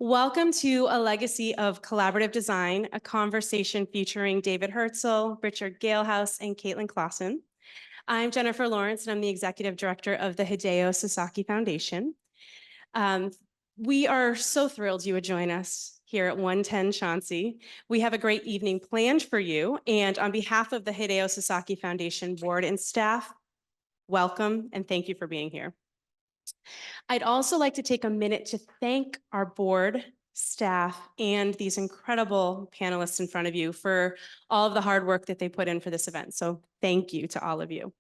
Welcome to A Legacy of Collaborative Design, a conversation featuring David Hirzel, Richard Galehouse, and Caitlyn Clauson. I'm Jennifer Lawrence, and I'm the Executive Director of the Hideo Sasaki Foundation. We are so thrilled you would join us here at 110 Chauncey. We have a great evening planned for you, and on behalf of the Hideo Sasaki Foundation board and staff, welcome and thank you for being here. I'd also like to take a minute to thank our board, staff, and these incredible panelists in front of you for all of the hard work that they put in for this event. So thank you to all of you.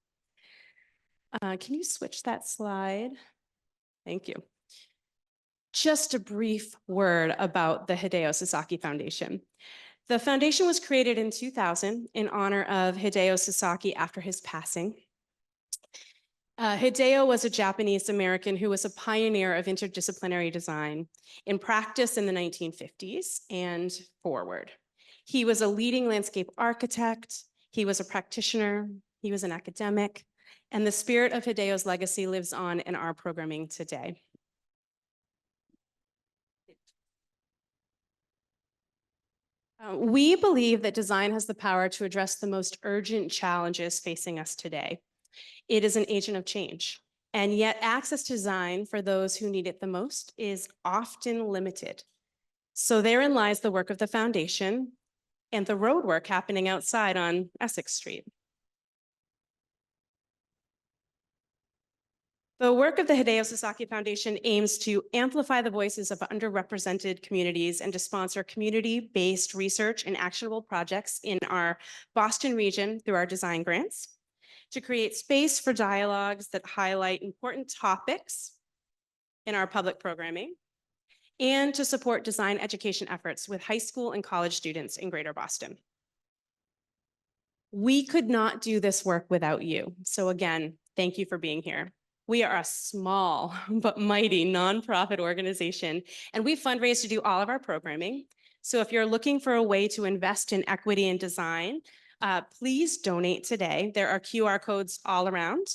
Can you switch that slide? Thank you. Just a brief word about the Hideo Sasaki Foundation. The foundation was created in 2000 in honor of Hideo Sasaki after his passing. Hideo was a Japanese American who was a pioneer of interdisciplinary design in practice in the 1950s and forward. He was a leading landscape architect, he was a practitioner, he was an academic, and the spirit of Hideo's legacy lives on in our programming today. We believe that design has the power to address the most urgent challenges facing us today. It is an agent of change, and yet access to design for those who need it the most is often limited. So therein lies the work of the foundation and the road work happening outside on Essex Street. The work of the Hideo Sasaki Foundation aims to amplify the voices of underrepresented communities and to sponsor community-based research and actionable projects in our Boston region through our design grants, to create space for dialogues that highlight important topics in our public programming, and to support design education efforts with high school and college students in Greater Boston. We could not do this work without you. So again, thank you for being here. We are a small but mighty nonprofit organization, and we fundraise to do all of our programming. So if you're looking for a way to invest in equity and design, please donate today. There are QR codes all around.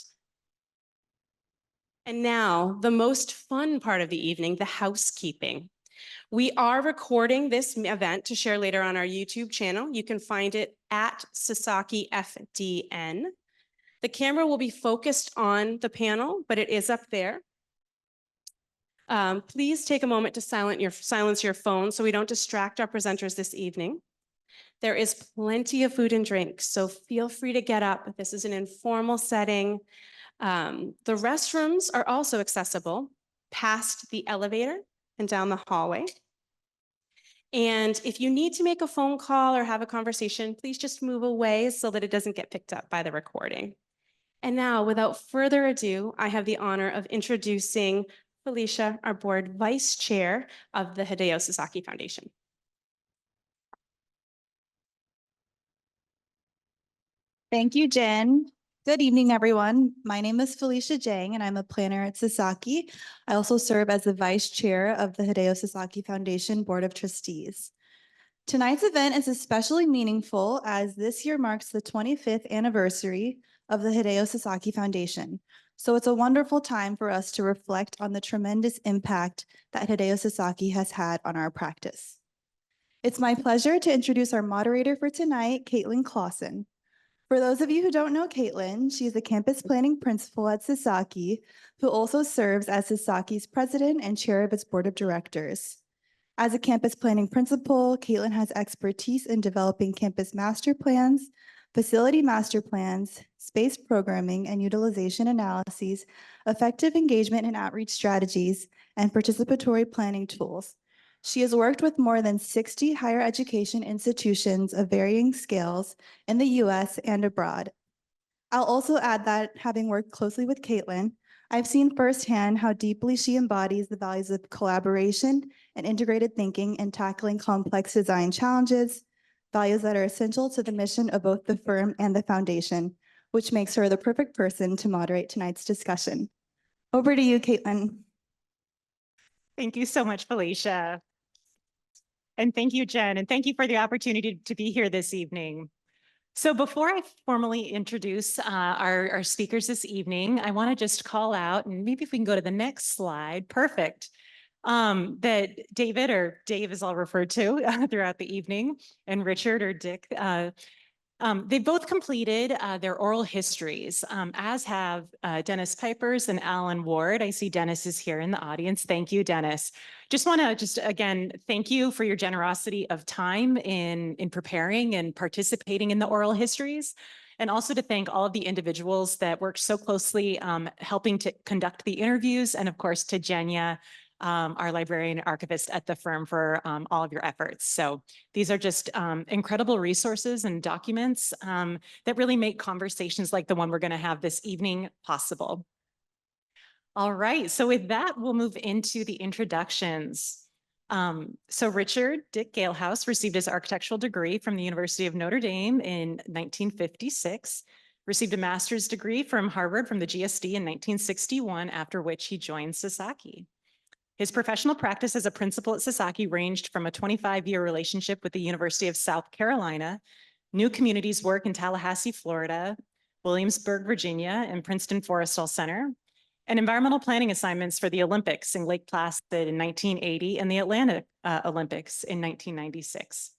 And now, the most fun part of the evening, the housekeeping. We are recording this event to share later on our YouTube channel. You can find it at Sasaki FDN. The camera will be focused on the panel, but it is up there. Please take a moment to silence your phone so we don't distract our presenters this evening. There is plenty of food and drink, so feel free to get up. This is an informal setting. The restrooms are also accessible past the elevator and down the hallway. And if you need to make a phone call or have a conversation, please just move away so that it doesn't get picked up by the recording. And now, without further ado, I have the honor of introducing Felicia, our board vice chair of the Hideo Sasaki Foundation. Thank you, Jen. Good evening, everyone. My name is Felicia Jang, and I'm a planner at Sasaki. I also serve as the vice chair of the Hideo Sasaki Foundation Board of Trustees. Tonight's event is especially meaningful as this year marks the 25th anniversary of the Hideo Sasaki Foundation. So it's a wonderful time for us to reflect on the tremendous impact that Hideo Sasaki has had on our practice. It's my pleasure to introduce our moderator for tonight, Caitlyn Clauson. For those of you who don't know Caitlyn, she's a campus planning principal at Sasaki, who also serves as Sasaki's president and chair of its board of directors. As a campus planning principal, Caitlyn has expertise in developing campus master plans, facility master plans, space programming and utilization analyses, effective engagement and outreach strategies, and participatory planning tools. She has worked with more than 60 higher education institutions of varying scales in the US and abroad. I'll also add that having worked closely with Caitlyn, I've seen firsthand how deeply she embodies the values of collaboration and integrated thinking in tackling complex design challenges, values that are essential to the mission of both the firm and the foundation, which makes her the perfect person to moderate tonight's discussion. Over to you, Caitlyn. Thank you so much, Felicia. And thank you, Jen, and thank you for the opportunity to be here this evening. So before I formally introduce our speakers this evening, I want to just call out, and maybe if we can go to the next slide, perfect. that David, or Dave as I'll refer to throughout the evening, and Richard or Dick, they both completed their oral histories, as have Dennis Pipers and Alan Ward. I see Dennis is here in the audience. Thank you, Dennis. Just want to again, thank you for your generosity of time in preparing and participating in the oral histories. And also to thank all of the individuals that worked so closely helping to conduct the interviews. And of course to Jenya, our librarian and archivist at the firm, for all of your efforts. So these are just incredible resources and documents that really make conversations like the one we're going to have this evening possible. All right, so with that, we'll move into the introductions. So Richard Dick Galehouse received his architectural degree from the University of Notre Dame in 1956, received a master's degree from Harvard from the GSD in 1961, after which he joined Sasaki. His professional practice as a principal at Sasaki ranged from a 25-year relationship with the University of South Carolina, New Communities work in Tallahassee, Florida, Williamsburg, Virginia, and Princeton Forrestal Center, and environmental planning assignments for the Olympics in Lake Placid in 1980 and the Atlanta Olympics in 1996.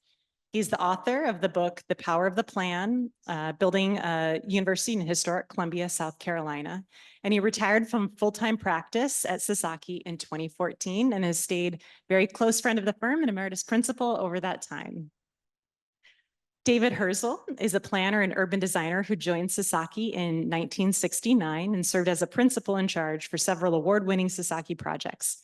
He's the author of the book, The Power of the Plan, Building a University in Historic Columbia, South Carolina. And he retired from full-time practice at Sasaki in 2014 and has stayed very close friend of the firm and emeritus principal over that time. David Hirzel is a planner and urban designer who joined Sasaki in 1969 and served as a principal in charge for several award-winning Sasaki projects.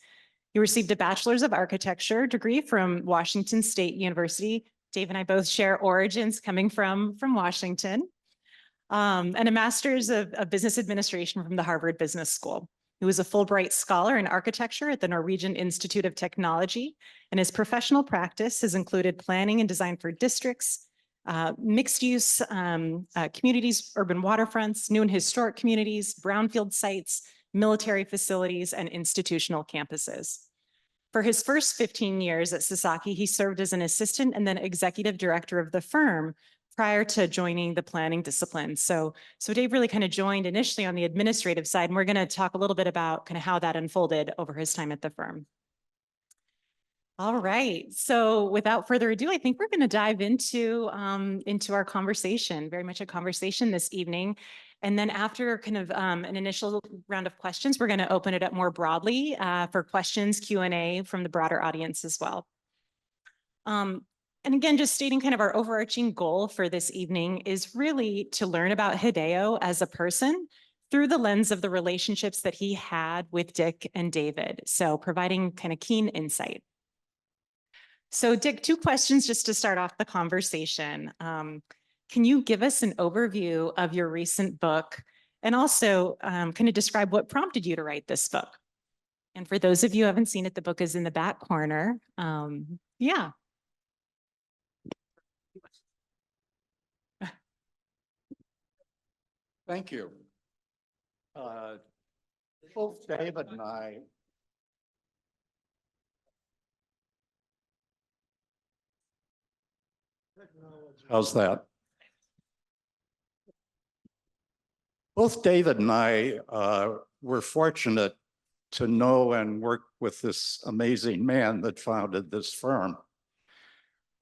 He received a Bachelor's of Architecture degree from Washington State University. Dave and I both share origins coming from Washington, and a Master's of Business Administration from the Harvard Business School. He was a Fulbright Scholar in Architecture at the Norwegian Institute of Technology, and his professional practice has included planning and design for districts, mixed-use communities, urban waterfronts, new and historic communities, brownfield sites, military facilities, and institutional campuses. For his first 15 years at Sasaki, he served as an assistant and then executive director of the firm prior to joining the planning discipline. So Dave really kind of joined initially on the administrative side, and we're going to talk a little bit about kind of how that unfolded over his time at the firm. All right, so without further ado, I think we're going to dive into our conversation, very much a conversation this evening. And then after kind of an initial round of questions, we're going to open it up more broadly for questions, Q&A from the broader audience as well. And again, just stating kind of our overarching goal for this evening is really to learn about Hideo as a person through the lens of the relationships that he had with Dick and David. So providing kind of keen insight. So Dick, two questions just to start off the conversation. Can you give us an overview of your recent book and also kind of describe what prompted you to write this book? And for those of you who haven't seen it, the book is in the back corner. Yeah. Thank you. Both David and I how's that? Both David and I were fortunate to know and work with this amazing man that founded this firm.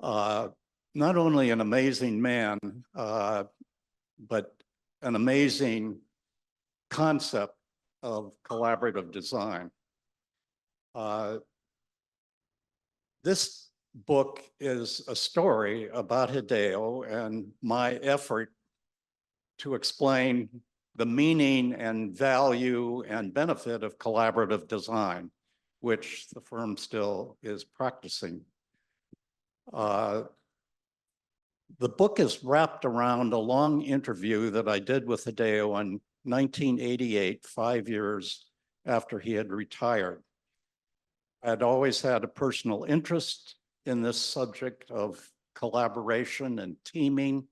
Not only an amazing man, but an amazing concept of collaborative design. This book is a story about Hideo and my effort to explain the meaning and value and benefit of collaborative design, which the firm still is practicing. The book is wrapped around a long interview that I did with Hideo in 1988, 5 years after he had retired. I'd always had a personal interest in this subject of collaboration and teaming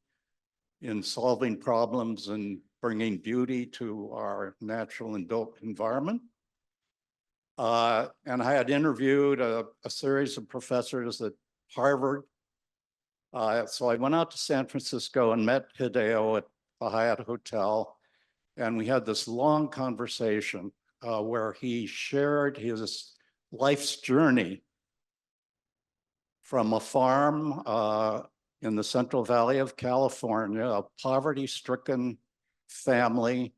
in solving problems and bringing beauty to our natural and built environment. And I had interviewed a series of professors at Harvard. So I went out to San Francisco and met Hideo at the Hyatt Hotel. And we had this long conversation where he shared his life's journey from a farm in the Central Valley of California, a poverty-stricken family,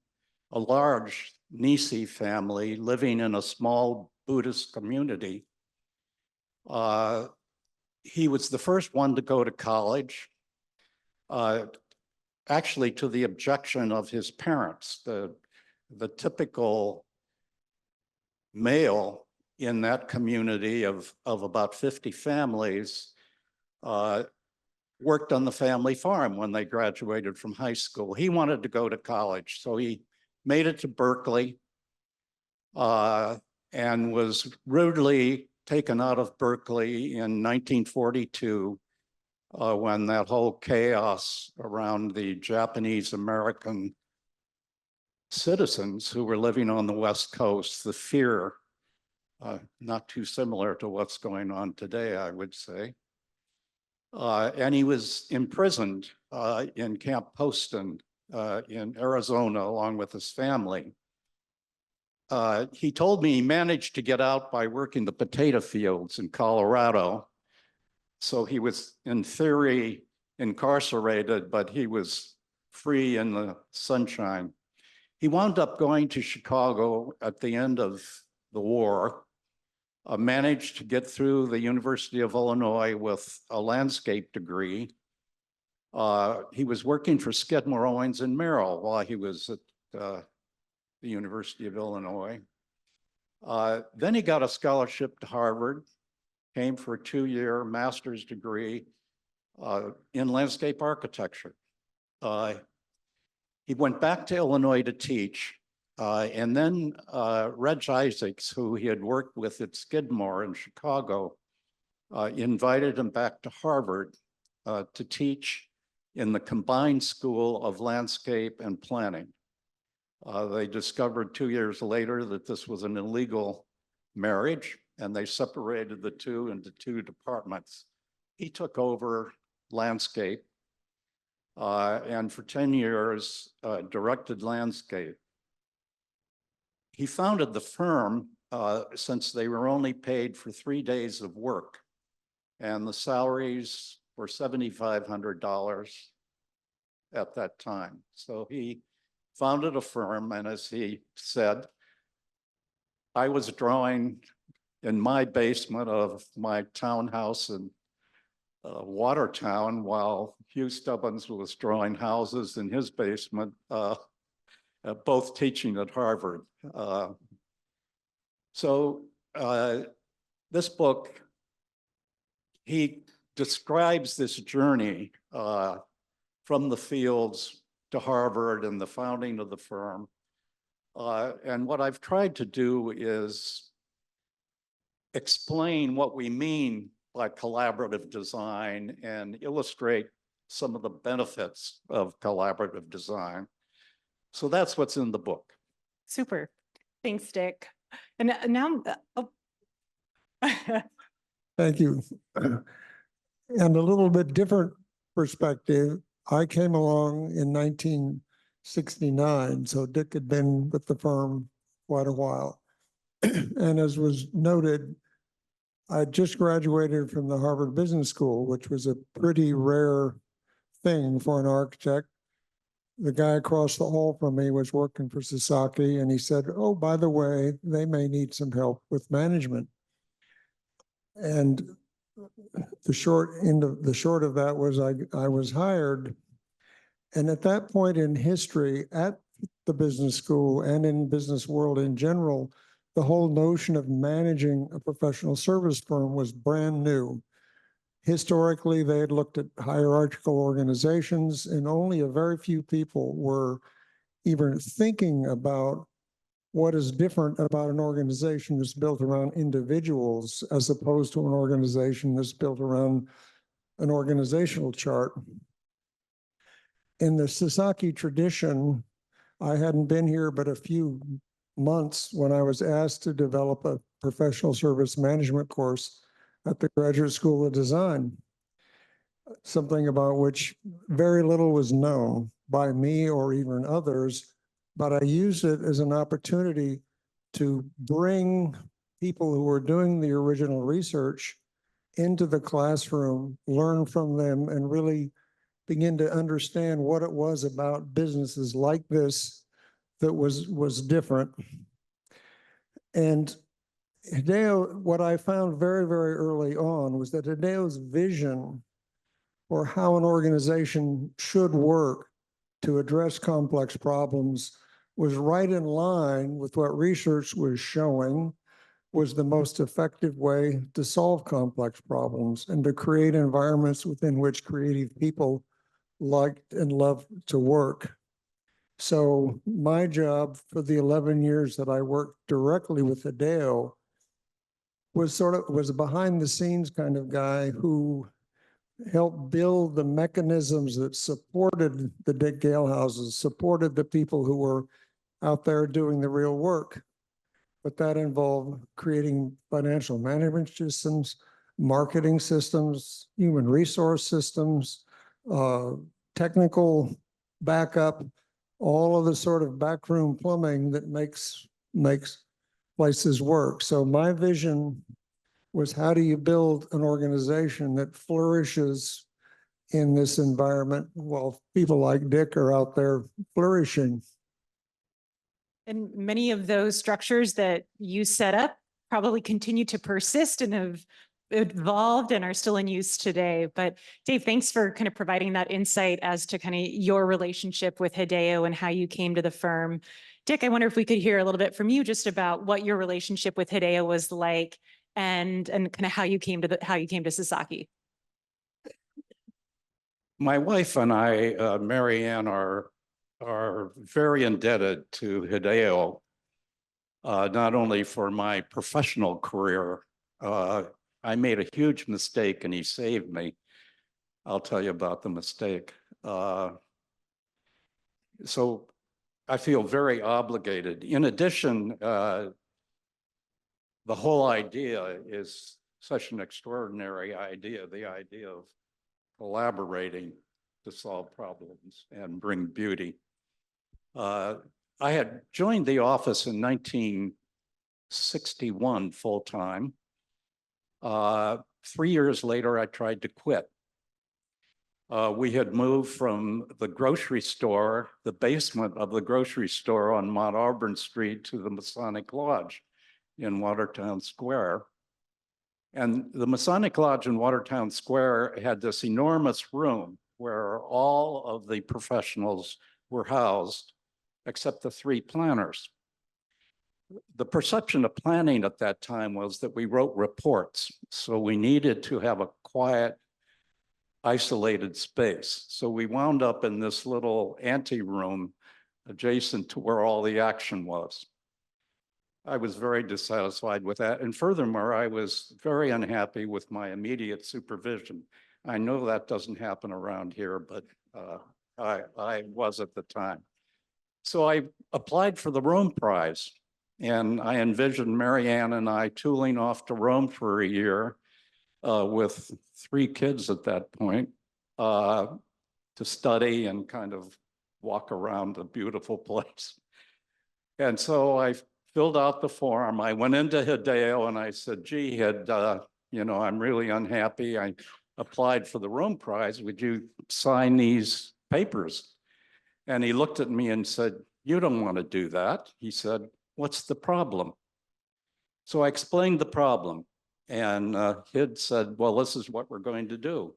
a large Nisi family living in a small Buddhist community. He was the first one to go to college, actually to the objection of his parents. The typical male in that community of about 50 families worked on the family farm when they graduated from high school. He wanted to go to college, so he made it to Berkeley and was rudely taken out of Berkeley in 1942 when that whole chaos around the Japanese American citizens who were living on the West Coast, the fear, not too similar to what's going on today, I would say. And he was imprisoned in Camp Poston in Arizona along with his family. He told me he managed to get out by working the potato fields in Colorado. So he was, in theory, incarcerated, but he was free in the sunshine. He wound up going to Chicago at the end of the war, managed to get through the University of Illinois with a landscape degree. He was working for Skidmore, Owings and Merrill while he was at the University of Illinois. Then he got a scholarship to Harvard, came for a 2-year master's degree in landscape architecture. He went back to Illinois to teach, and then Reg Isaacs, who he had worked with at Skidmore in Chicago, invited him back to Harvard to teach in the combined School of Landscape and Planning. They discovered 2 years later that this was an illegal marriage, and they separated the two into 2 departments. He took over landscape and for 10 years directed landscape. He founded the firm since they were only paid for 3 days of work, and the salaries were $7,500 at that time. So he founded a firm, and as he said, I was drawing in my basement of my townhouse in Watertown while Hugh Stubbins was drawing houses in his basement, both teaching at Harvard. This book, he describes this journey from the fields to Harvard and the founding of the firm. And what I've tried to do is explain what we mean by collaborative design and illustrate some of the benefits of collaborative design. So that's what's in the book. Super. Thanks, Dick. And now, Thank you. And a little bit different perspective. I came along in 1969, so Dick had been with the firm quite a while. And as was noted, I just graduated from the Harvard Business School, which was a pretty rare thing for an architect. The guy across the hall from me was working for Sasaki, and he said, oh, by the way, they may need some help with management. And the short of that was I was hired. And at that point in history, at the business school and in business world in general, the whole notion of managing a professional service firm was brand new. Historically, they had looked at hierarchical organizations, and only a very few people were even thinking about what is different about an organization that's built around individuals as opposed to an organization that's built around an organizational chart. In the Sasaki tradition, I hadn't been here but a few months when I was asked to develop a professional service management course at the Graduate School of Design, something about which very little was known by me or even others, but I used it as an opportunity to bring people who were doing the original research into the classroom, learn from them, and really begin to understand what it was about businesses like this that was different. And Hideo, what I found very, very early on was that Hideo's vision for how an organization should work to address complex problems was right in line with what research was showing was the most effective way to solve complex problems and to create environments within which creative people liked and loved to work. So my job for the 11 years that I worked directly with Hideo was a behind the scenes kind of guy who helped build the mechanisms that supported the Dick Galehouses, supported the people who were out there doing the real work. But that involved creating financial management systems, marketing systems, human resource systems, technical backup, all of the sort of backroom plumbing that makes places work. So my vision was, how do you build an organization that flourishes in this environment while people like Dick are out there flourishing? And many of those structures that you set up probably continue to persist and have evolved and are still in use today. But Dave, thanks for kind of providing that insight as to kind of your relationship with Hideo and how you came to the firm. Dick, I wonder if we could hear a little bit from you just about what your relationship with Hideo was like and kind of how you came to Sasaki. My wife and I, Mary Ann, are very indebted to Hideo, not only for my professional career. I made a huge mistake and he saved me. I'll tell you about the mistake. So I feel very obligated. In addition, the whole idea is such an extraordinary idea, the idea of collaborating to solve problems and bring beauty. I had joined the office in 1961 full-time. 3 years later, I tried to quit. We had moved from the grocery store, the basement of the grocery store on Mount Auburn Street, to the Masonic Lodge in Watertown Square. And the Masonic Lodge in Watertown Square had this enormous room where all of the professionals were housed, except the 3 planners. The perception of planning at that time was that we wrote reports, so we needed to have a quiet, isolated space. So we wound up in this little ante-room adjacent to where all the action was. I was very dissatisfied with that. And furthermore, I was very unhappy with my immediate supervision. I know that doesn't happen around here, but I was at the time. So I applied for the Rome Prize, and I envisioned Mary Ann and I tooling off to Rome for a year with 3 kids at that point to study and kind of walk around a beautiful place. And so I filled out the form. I went into Hideo and I said, gee, I'm really unhappy. I applied for the Rome Prize. Would you sign these papers? And he looked at me and said, you don't want to do that. He said, what's the problem? So I explained the problem. And Hid said, well, this is what we're going to do.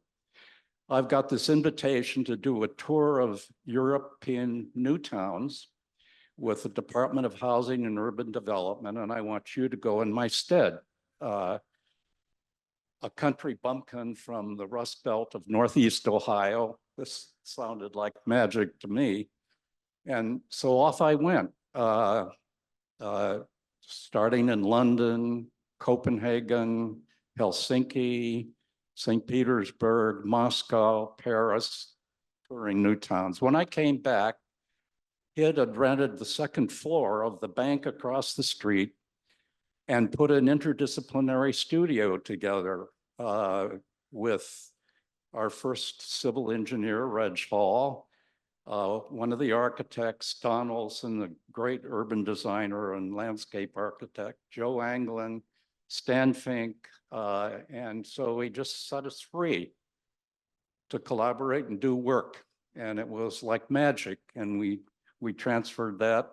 I've got this invitation to do a tour of European new towns with the Department of Housing and Urban Development, and I want you to go in my stead. A country bumpkin from the Rust Belt of Northeast Ohio. This sounded like magic to me. And so off I went, starting in London, Copenhagen, Helsinki, St. Petersburg, Moscow, Paris, touring new towns. When I came back, Hid had rented the 2nd floor of the bank across the street and put an interdisciplinary studio together with our first civil engineer, Reg Hall, one of the architects, Don Olson, the great urban designer and landscape architect, Joe Anglin, Stan Fink, and so he just set us free to collaborate and do work. And it was like magic. And we transferred that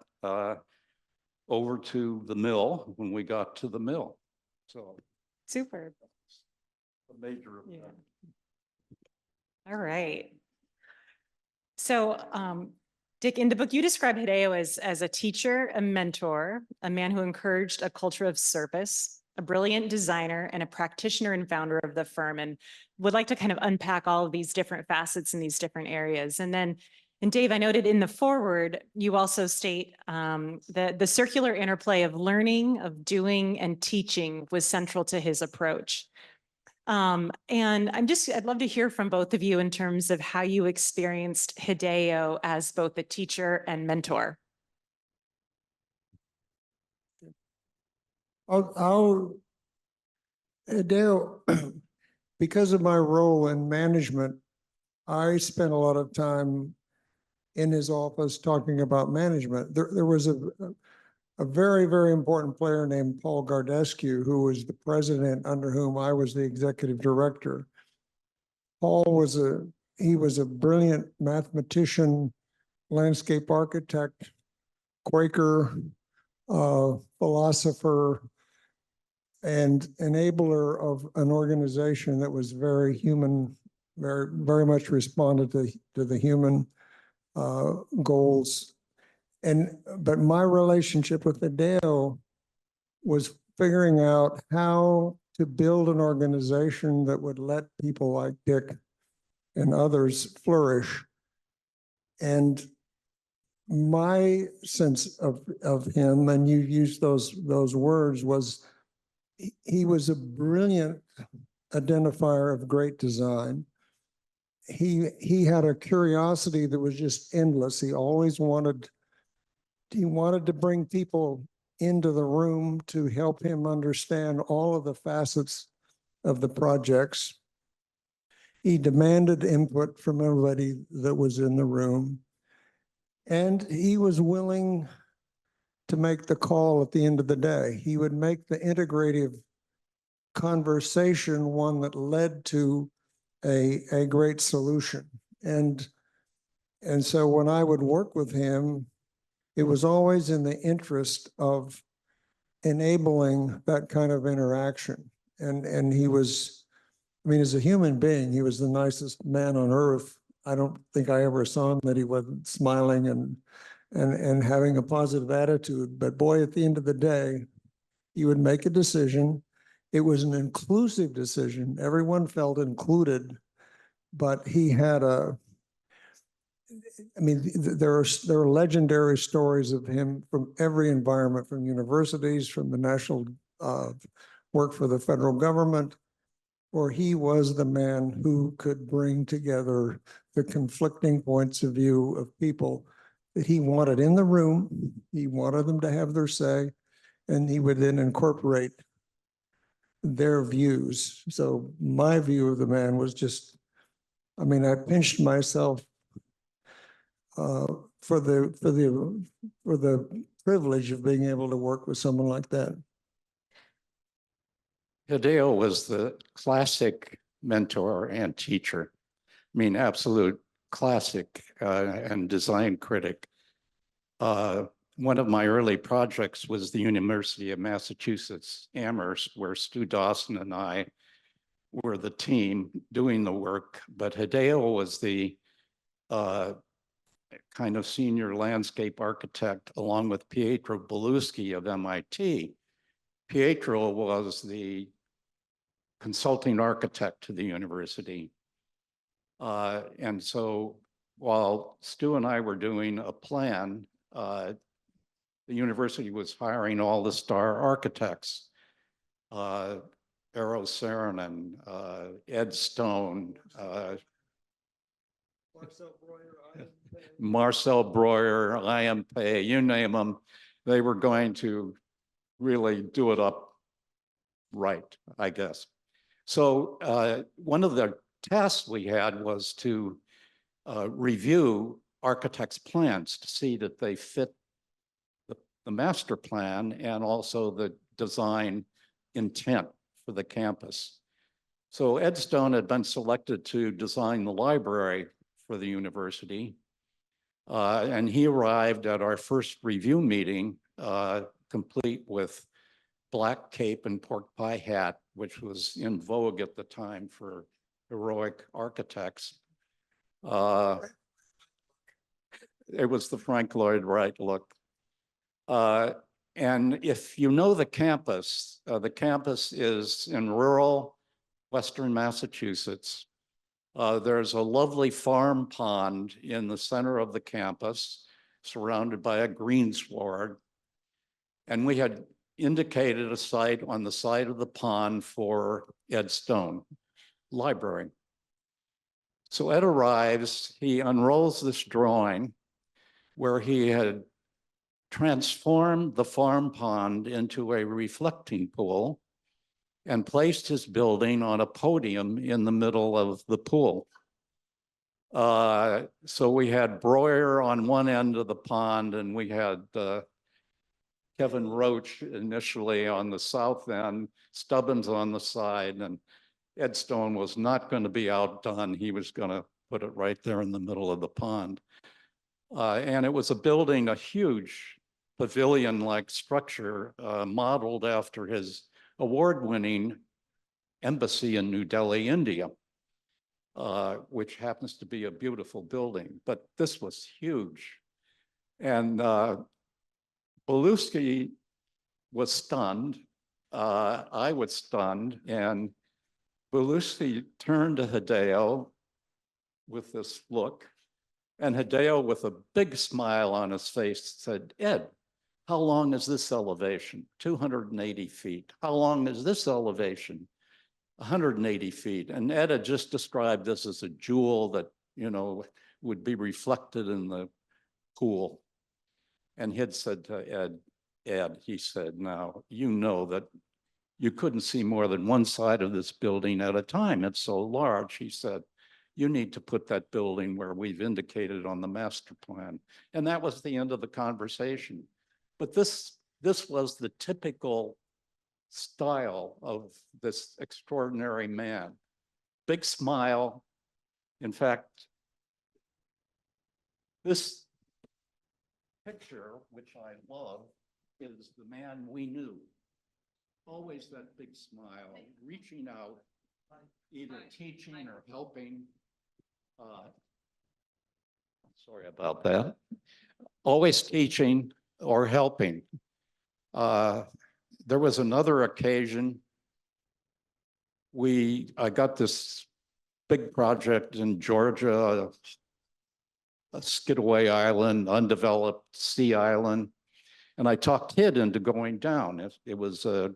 over to the mill when we got to the mill. So Super. a major Yeah. event. All right. So, Dick, in the book, you describe Hideo as a teacher, a mentor, a man who encouraged a culture of service, a brilliant designer, and a practitioner and founder of the firm, and would like to kind of unpack all of these different facets in these different areas. And Dave, I noted in the foreword, you also state the circular interplay of learning, of doing, and teaching was central to his approach. And I'd love to hear from both of you in terms of how you experienced Hideo as both a teacher and mentor. Hideo, because of my role in management, I spent a lot of time in his office talking about management. There was a very, very important player named Paul Gardescu, who was the president under whom I was the executive director. Paul was a brilliant mathematician, landscape architect, Quaker, philosopher, and enabler of an organization that was very human, very, very much responded to the human goals. But my relationship with Hideo was figuring out how to build an organization that would let people like Dick and others flourish. And my sense of him, and you used those words, was he was a brilliant identifier of great design. He had a curiosity that was just endless. He wanted to bring people into the room to help him understand all of the facets of the projects. He demanded input from everybody that was in the room. And he was willing to make the call at the end of the day. He would make the integrative conversation one that led to a great solution. And so when I would work with him, it was always in the interest of enabling that kind of interaction. And he was, I mean, as a human being, he was the nicest man on earth. I don't think I ever saw him that he wasn't smiling and having a positive attitude. But boy, at the end of the day, he would make a decision. It was an inclusive decision. Everyone felt included, but he had there are legendary stories of him from every environment, from universities, from the national work for the federal government, where he was the man who could bring together the conflicting points of view of people that he wanted in the room. He wanted them to have their say, and he would then incorporate their views. So my view of the man was just, I mean, I pinched myself for the privilege of being able to work with someone like that. Hideo was the classic mentor and teacher. I mean, absolute classic and design critic. One of my early projects was the University of Massachusetts Amherst, where Stu Dawson and I were the team doing the work, but Hideo was the kind of senior landscape architect, along with Pietro Beluschi of MIT. Pietro was the consulting architect to the university. And so while Stu and I were doing a plan, the university was hiring all the star architects, Eero Saarinen, Ed Stone, Marcel Breuer, IMP, you name them. They were going to really do it up right, I guess. So one of the tasks we had was to review architects' plans to see that they fit the master plan and also the design intent for the campus. So Ed Stone had been selected to design the library for the university. And he arrived at our first review meeting, complete with black cape and pork pie hat, which was in vogue at the time for heroic architects. It was the Frank Lloyd Wright look. And if you know the campus is in rural Western Massachusetts. There's a lovely farm pond in the center of the campus, surrounded by a greensward. And we had indicated a site on the side of the pond for Ed Stone Library. So Ed arrives, he unrolls this drawing where he had transformed the farm pond into a reflecting pool and placed his building on a podium in the middle of the pool. So we had Breuer on one end of the pond, and we had Kevin Roach initially on the south end, Stubbins on the side, and Ed Stone was not going to be outdone. He was going to put it right there in the middle of the pond. And it was a building, a huge pavilion-like structure modeled after his award-winning embassy in New Delhi, India, which happens to be a beautiful building, but this was huge. And Beluski was stunned. I was stunned, and Beluski turned to Hideo with this look, and Hideo, with a big smile on his face, said, "Ed, how long is this elevation? 280 feet. How long is this elevation? 180 feet. And Ed had just described this as a jewel that, you know, would be reflected in the pool. And he'd said to Ed, he said, "Now, you know that you couldn't see more than one side of this building at a time. It's so large." He said, "You need to put that building where we've indicated on the master plan." And that was the end of the conversation. But this was the typical style of this extraordinary man. Big smile. In fact, this picture, which I love, is the man we knew. Always that big smile, reaching out, either teaching or helping. Sorry about that. Always teaching or helping. There was another occasion. I got this big project in Georgia, a Skidaway Island, undeveloped sea island. And I talked Hid into going down. It was a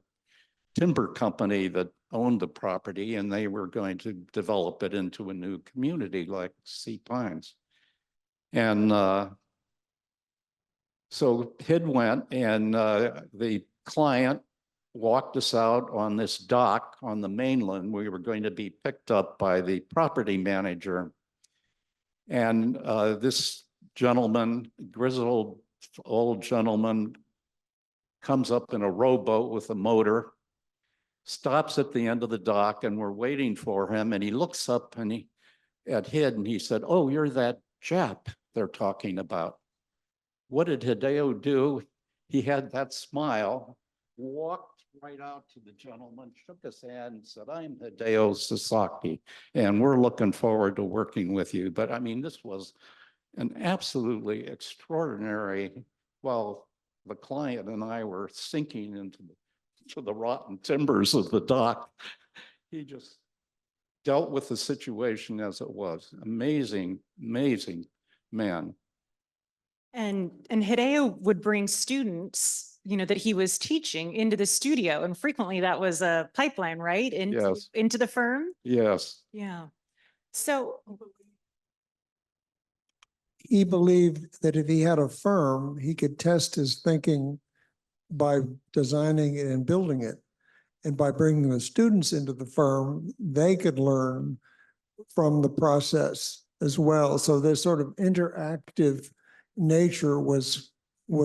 timber company that owned the property, and they were going to develop it into a new community like Sea Pines. And so Hid went, and the client walked us out on this dock on the mainland. We were going to be picked up by the property manager. And this gentleman, grizzled old gentleman, comes up in a rowboat with a motor, stops at the end of the dock, and we're waiting for him. And he looks up and at Hid, and he said, "Oh, you're that Jap they're talking about." What did Hideo do? He had that smile, walked right out to the gentleman, shook his hand, and said, "I'm Hideo Sasaki, and we're looking forward to working with you." But I mean, this was an absolutely extraordinary, well, the client and I were sinking into the rotten timbers of the dock. He just dealt with the situation as it was. Amazing, amazing man. And Hideo would bring students, you know, that he was teaching into the studio, and frequently that was a pipeline, right? Yes. Into the firm. Yes. Yeah. So He believed that if he had a firm, he could test his thinking by designing it and building it. And by bringing the students into the firm, they could learn from the process as well. So this sort of interactive nature was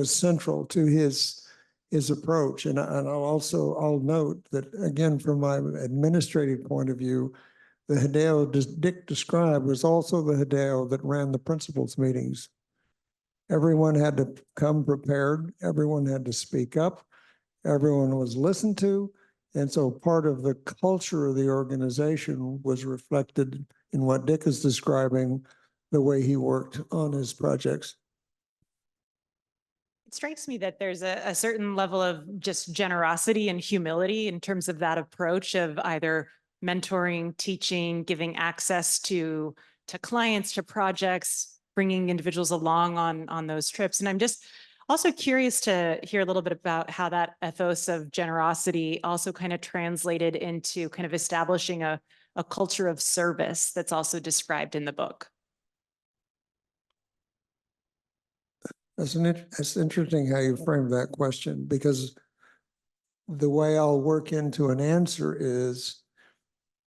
central to his his approach. And I'll note that, again, from my administrative point of view, the Hideo Dick described was also the Hideo that ran the principals meetings. Everyone had to come prepared. Everyone had to speak up. Everyone was listened to. And so part of the culture of the organization was reflected in what Dick is describing, the way he worked on his projects. It strikes me that there's a certain level of just generosity and humility in terms of that approach of either mentoring, teaching, giving access to clients, to projects, bringing individuals along on those trips. And I'm just also curious to hear a little bit about how that ethos of generosity also kind of translated into kind of establishing a culture of service that's also described in the book. It's interesting how you frame that question, because the way I'll work into an answer is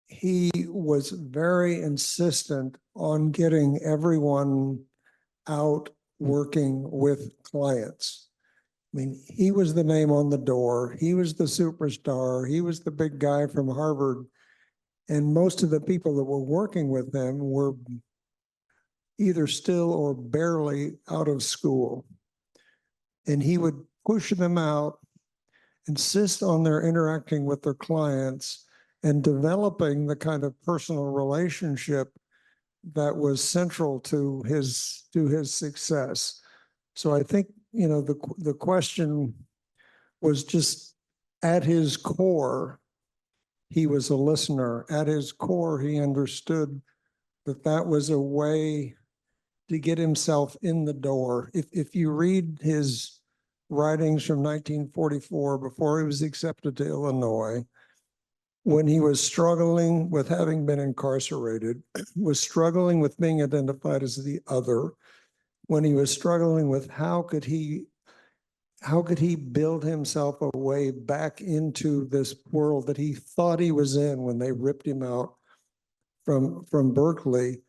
he was very insistent on getting everyone out working with clients. I mean, he was the name on the door. He was the superstar. He was the big guy from Harvard. And most of the people that were working with him were either still or barely out of school. And he would push them out, insist on their interacting with their clients and developing the kind of personal relationship that was central to his success. So I think, you know, the question was just, at his core, he was a listener. At his core, he understood that that was a way to get himself in the door. If you read his writings from 1944, before he was accepted to Illinois, when he was struggling with having been incarcerated, was struggling with being identified as the other, when he was struggling with how could he build himself a way back into this world that he thought he was in when they ripped him out from Berkeley.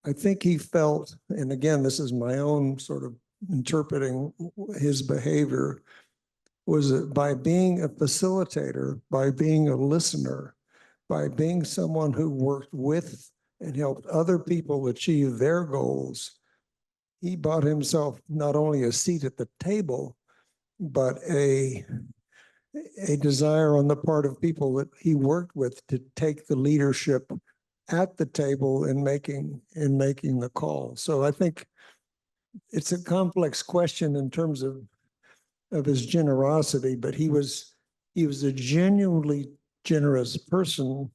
I think he felt, and again, this is my own sort of interpreting his behavior, was that by being a facilitator, by being a listener, by being someone who worked with and helped other people achieve their goals, he bought himself not only a seat at the table, but a desire on the part of people that he worked with to take the leadership at the table in making the call. So I think it's a complex question in terms of his generosity, but he was a genuinely generous person.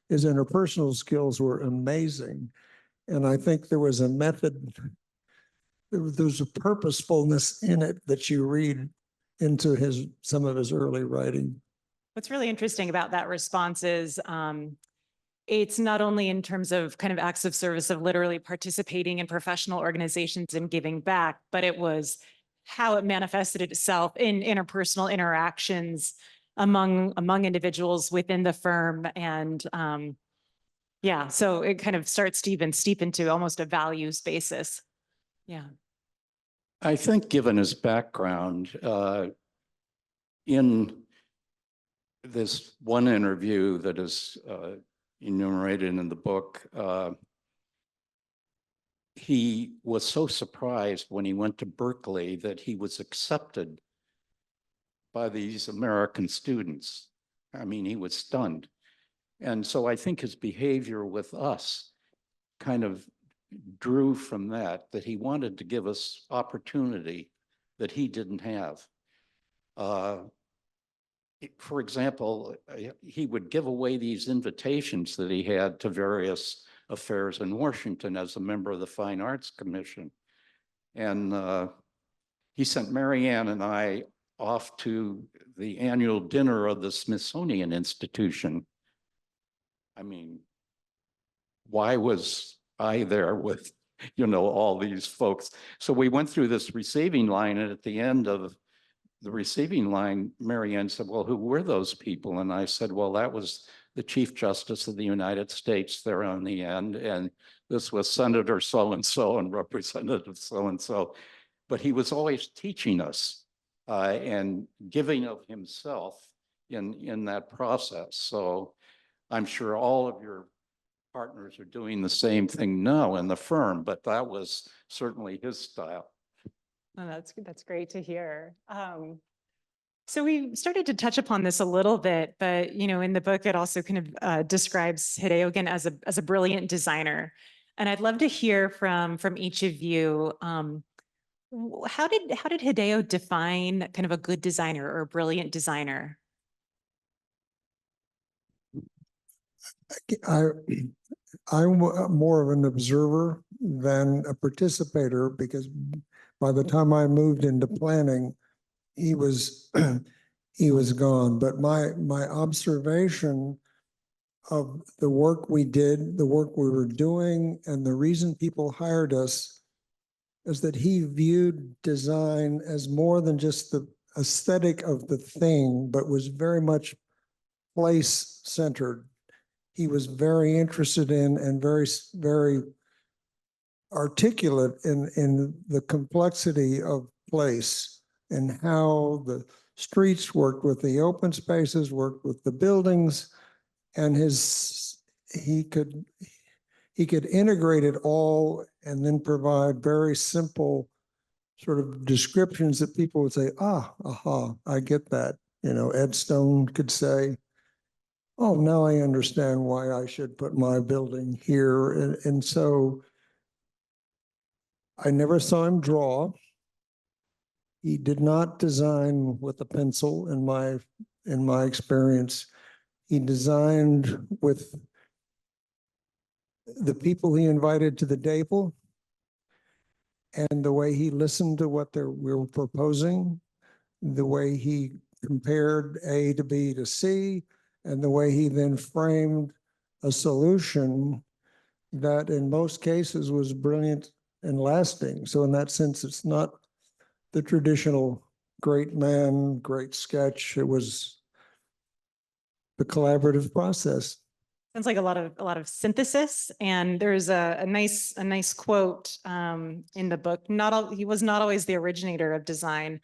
His interpersonal skills were amazing. And I think there was a method, there was a purposefulness in it that you read into some of his early writing. What's really interesting about that response is it's not only in terms of kind of acts of service of literally participating in professional organizations and giving back, but it was how it manifested itself in interpersonal interactions among individuals within the firm. And yeah, so it kind of starts to even steep into almost a values basis. Yeah. I think given his background, in this one interview that is enumerated in the book, he was so surprised when he went to Berkeley that he was accepted by these American students. I mean, he was stunned. And so I think his behavior with us kind of drew from that he wanted to give us opportunity that he didn't have. For example, he would give away these invitations that he had to various affairs in Washington as a member of the Fine Arts Commission. And he sent Marianne and I off to the annual dinner of the Smithsonian Institution. I mean, why was I there with, all these folks? So we went through this receiving line, and at the end of the receiving line, Marianne said, well, who were those people? And I said, well, that was the Chief Justice of the United States there on the end. And this was Senator so-and-so and Representative so-and-so. But he was always teaching us and giving of himself in that process. So I'm sure all of your partners are doing the same thing now in the firm, but that was certainly his style. Oh, that's great to hear. So we started to touch upon this a little bit, but in the book, it also kind of describes Hideo again as a brilliant designer. And I'd love to hear from each of you. How did Hideo define kind of a good designer or a brilliant designer? I'm more of an observer than a participator, because by the time I moved into planning, he was he was gone. But my observation of the work we did, the work we were doing, and the reason people hired us is that he viewed design as more than just the aesthetic of the thing, but was very much place-centered. He was very interested in and very articulate in the complexity of place and how the streets worked with the open spaces, worked with the buildings, and he could integrate it all and then provide very simple sort of descriptions that people would say, aha, I get that. Ed Stone could say, oh, now I understand why I should put my building here. And so I never saw him draw. He did not design with a pencil in my experience. He designed with the people he invited to the table and the way he listened to what we were proposing, the way he compared A to B to C, and the way he then framed a solution that in most cases was brilliant and lasting. So in that sense, it's not the traditional great man, great sketch. It was the collaborative process. Sounds like a lot of synthesis, and there's a nice quote in the book. He was not always the originator of design,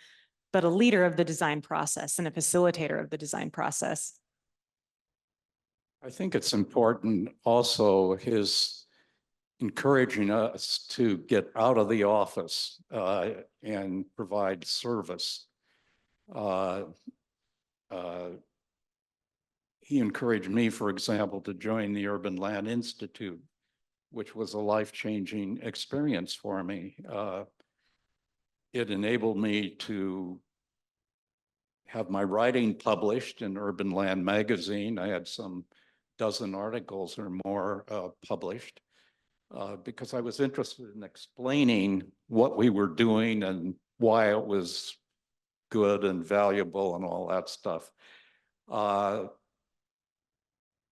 but a leader of the design process and a facilitator of the design process. I think it's important also his encouraging us to get out of the office and provide service. He encouraged me, for example, to join the Urban Land Institute, which was a life-changing experience for me. It enabled me to have my writing published in Urban Land magazine. I had some dozen articles or more published because I was interested in explaining what we were doing and why it was good and valuable and all that stuff.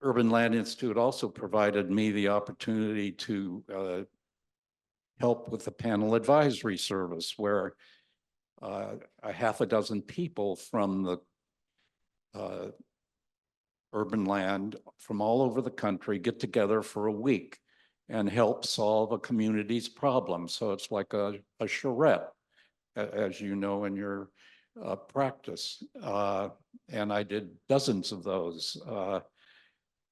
Urban Land Institute also provided me the opportunity to help with the panel advisory service, where a half a dozen people from the urban land from all over the country get together for a week and help solve a community's problem. So it's like a charrette, as you know, in your practice. And I did dozens of those.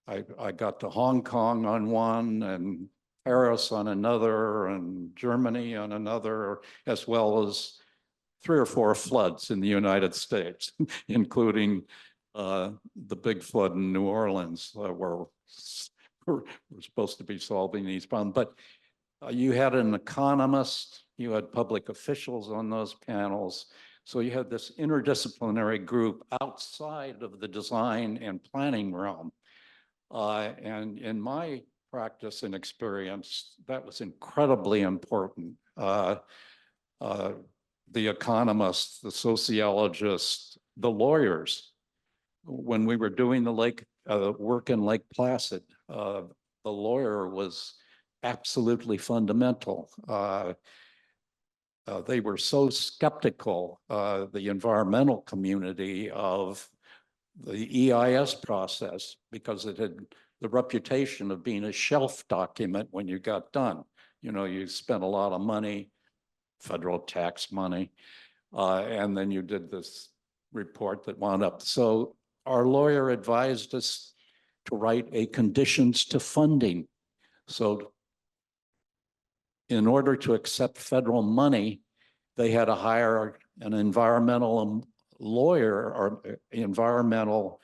I got to Hong Kong on one, and Paris on another, and Germany on another, as well as 3 or 4 floods in the United States, including the big flood in New Orleans, where we're supposed to be solving these problems. But you had an economist, you had public officials on those panels. So you had this interdisciplinary group outside of the design and planning realm. And in my practice and experience, that was incredibly important. The economists, the sociologists, the lawyers. When we were doing the work in Lake Placid, the lawyer was absolutely fundamental. They were so skeptical, the environmental community, of the EIS process, because it had the reputation of being a shelf document when you got done. You spent a lot of money, federal tax money, And then you did this report that wound up. So our lawyer advised us to write a conditions to funding. So in order to accept federal money, they had to hire an environmental lawyer or environmental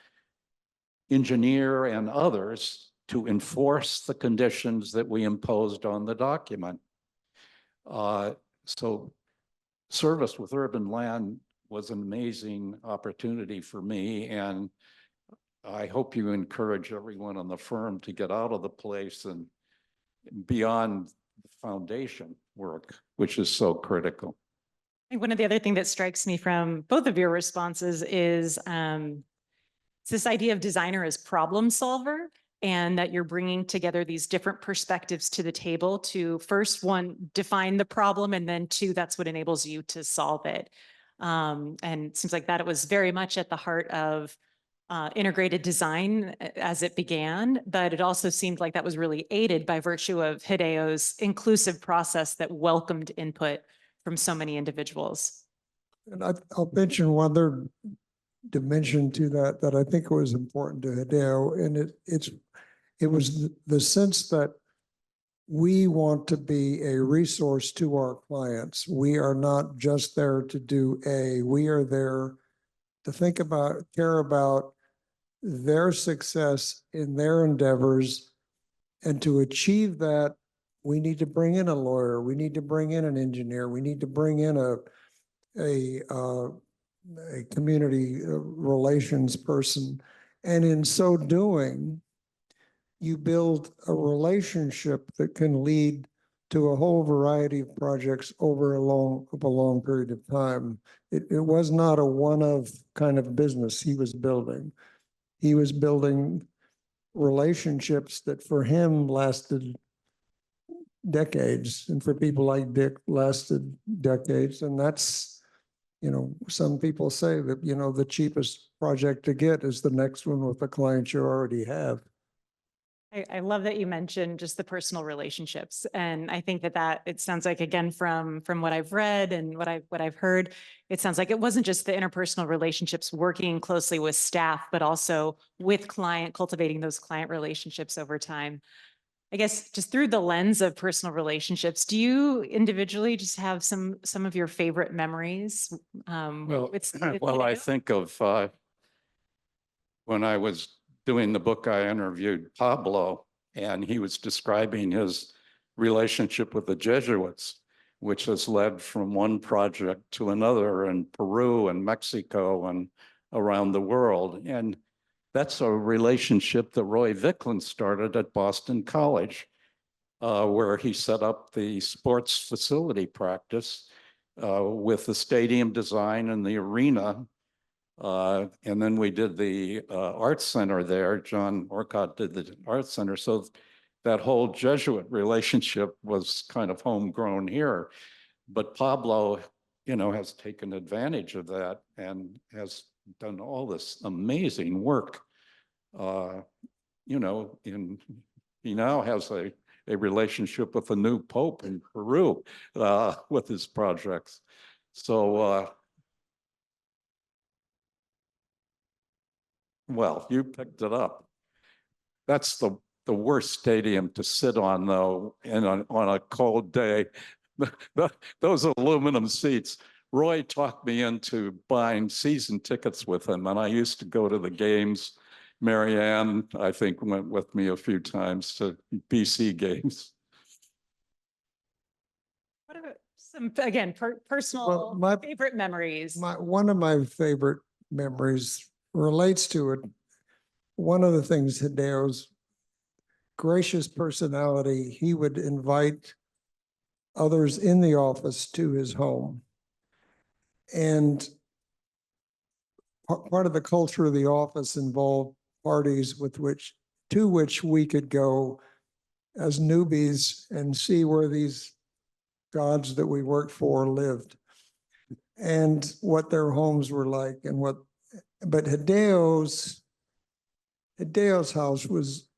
engineer and others to enforce the conditions that we imposed on the document. So service with urban land was an amazing opportunity for me, and I hope you encourage everyone in the firm to get out of the place and beyond the foundation work, which is so critical. I think one of the other things that strikes me from both of your responses is it's this idea of designer as problem solver, and that you're bringing together these different perspectives to the table to first, one, define the problem, and then two, that's what enables you to solve it. And it seems like that it was very much at the heart of integrated design as it began, but it also seemed like that was really aided by virtue of Hideo's inclusive process that welcomed input from so many individuals. And I'll mention one other dimension to that I think was important to Hideo, and it was the sense that we want to be a resource to our clients. We are not just there to do we are there to think about, care about their success in their endeavors. And to achieve that, we need to bring in a lawyer, we need to bring in an engineer, we need to bring in a community relations person. And in so doing, you build a relationship that can lead to a whole variety of projects over a long period of time. It was not a one-of kind of business he was building. He was building relationships that for him lasted decades, and for people like Dick lasted decades. And that's, some people say that, the cheapest project to get is the next one with the clients you already have. I love that you mentioned just the personal relationships. And I think that it sounds like, again, from what I've read and what I've heard, it sounds like it wasn't just the interpersonal relationships working closely with staff, but also with cultivating those client relationships over time. I guess just through the lens of personal relationships, do you individually just have some of your favorite memories? Well, with I Hideo? think of when I was doing the book, I interviewed Pablo, and he was describing his relationship with the Jesuits, which has led from one project to another in Peru and Mexico and around the world. And that's a relationship that Roy Vicklin started at Boston College, where he set up the sports facility practice with the stadium design and the arena. And then we did the Arts Center there. John Orcott did the Arts Center. So that whole Jesuit relationship was kind of homegrown here. But Pablo, has taken advantage of that and has done all this amazing work. He now has a relationship with the new Pope in Peru with his projects. So, well, you picked it up. That's the worst stadium to sit on, though, on a cold day. Those aluminum seats. Roy talked me into buying season tickets with him, and I used to go to the games. Marianne, I think, went with me a few times to BC games. What about some, again, personal favorite memories? One of my favorite memories relates to it. One of the things, Hideo's gracious personality, he would invite others in the office to his home. And part of the culture of the office involved parties to which we could go as newbies and see where these gods that we worked for lived and what their homes were like. But Hideo's house was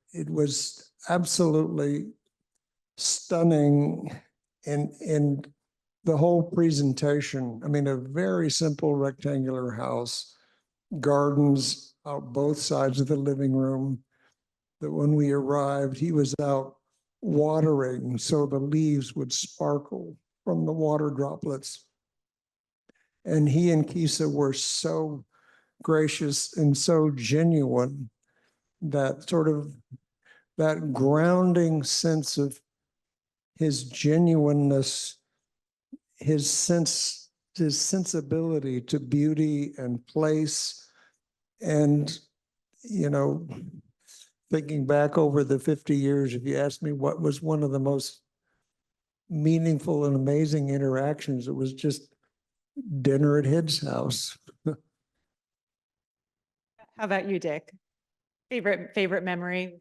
absolutely stunning, and the whole presentation, I mean, a very simple rectangular house, gardens out both sides of the living room, that when we arrived, he was out watering so the leaves would sparkle from the water droplets. And he and Kisa were so gracious and so genuine that sort of that grounding sense of his genuineness, his sensibility to beauty and place. And, you know, thinking back over the 50 years, if you asked me what was one of the most meaningful and amazing interactions, it was just dinner at Hid's house. How about you, Dick? Favorite memory?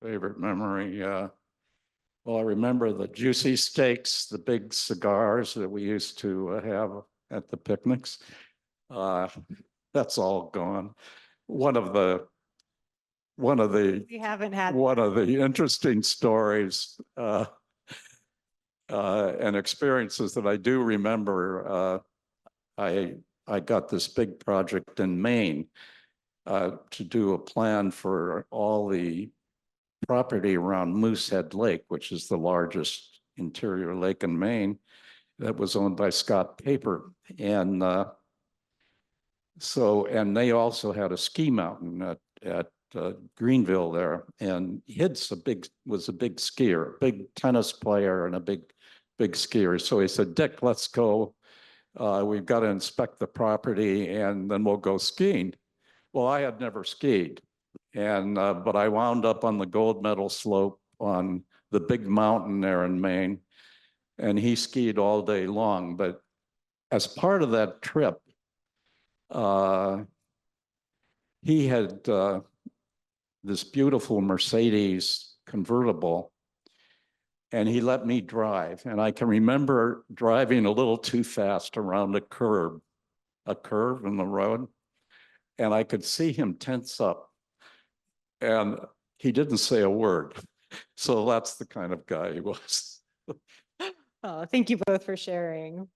Favorite memory, well, I remember the juicy steaks, the big cigars that we used to have at the picnics. That's all gone. One of the We haven't had. one of the interesting stories and experiences that I do remember, I got this big project in Maine to do a plan for all the property around Moosehead Lake, which is the largest interior lake in Maine, that was owned by Scott Paper. And and they also had a ski mountain at Greenville there. And Hid's was a big skier, a big tennis player and a big skier. So he said, Dick, let's go. We've got to inspect the property and then we'll go skiing. Well, I had never skied. And but I wound up on the gold medal slope on the big mountain there in Maine, and he skied all day long. But as part of that trip, he had this beautiful Mercedes convertible, and he let me drive. And I can remember driving a little too fast around a curve in the road, and I could see him tense up. And he didn't say a word. So that's the kind of guy he was. Oh, thank you both for sharing.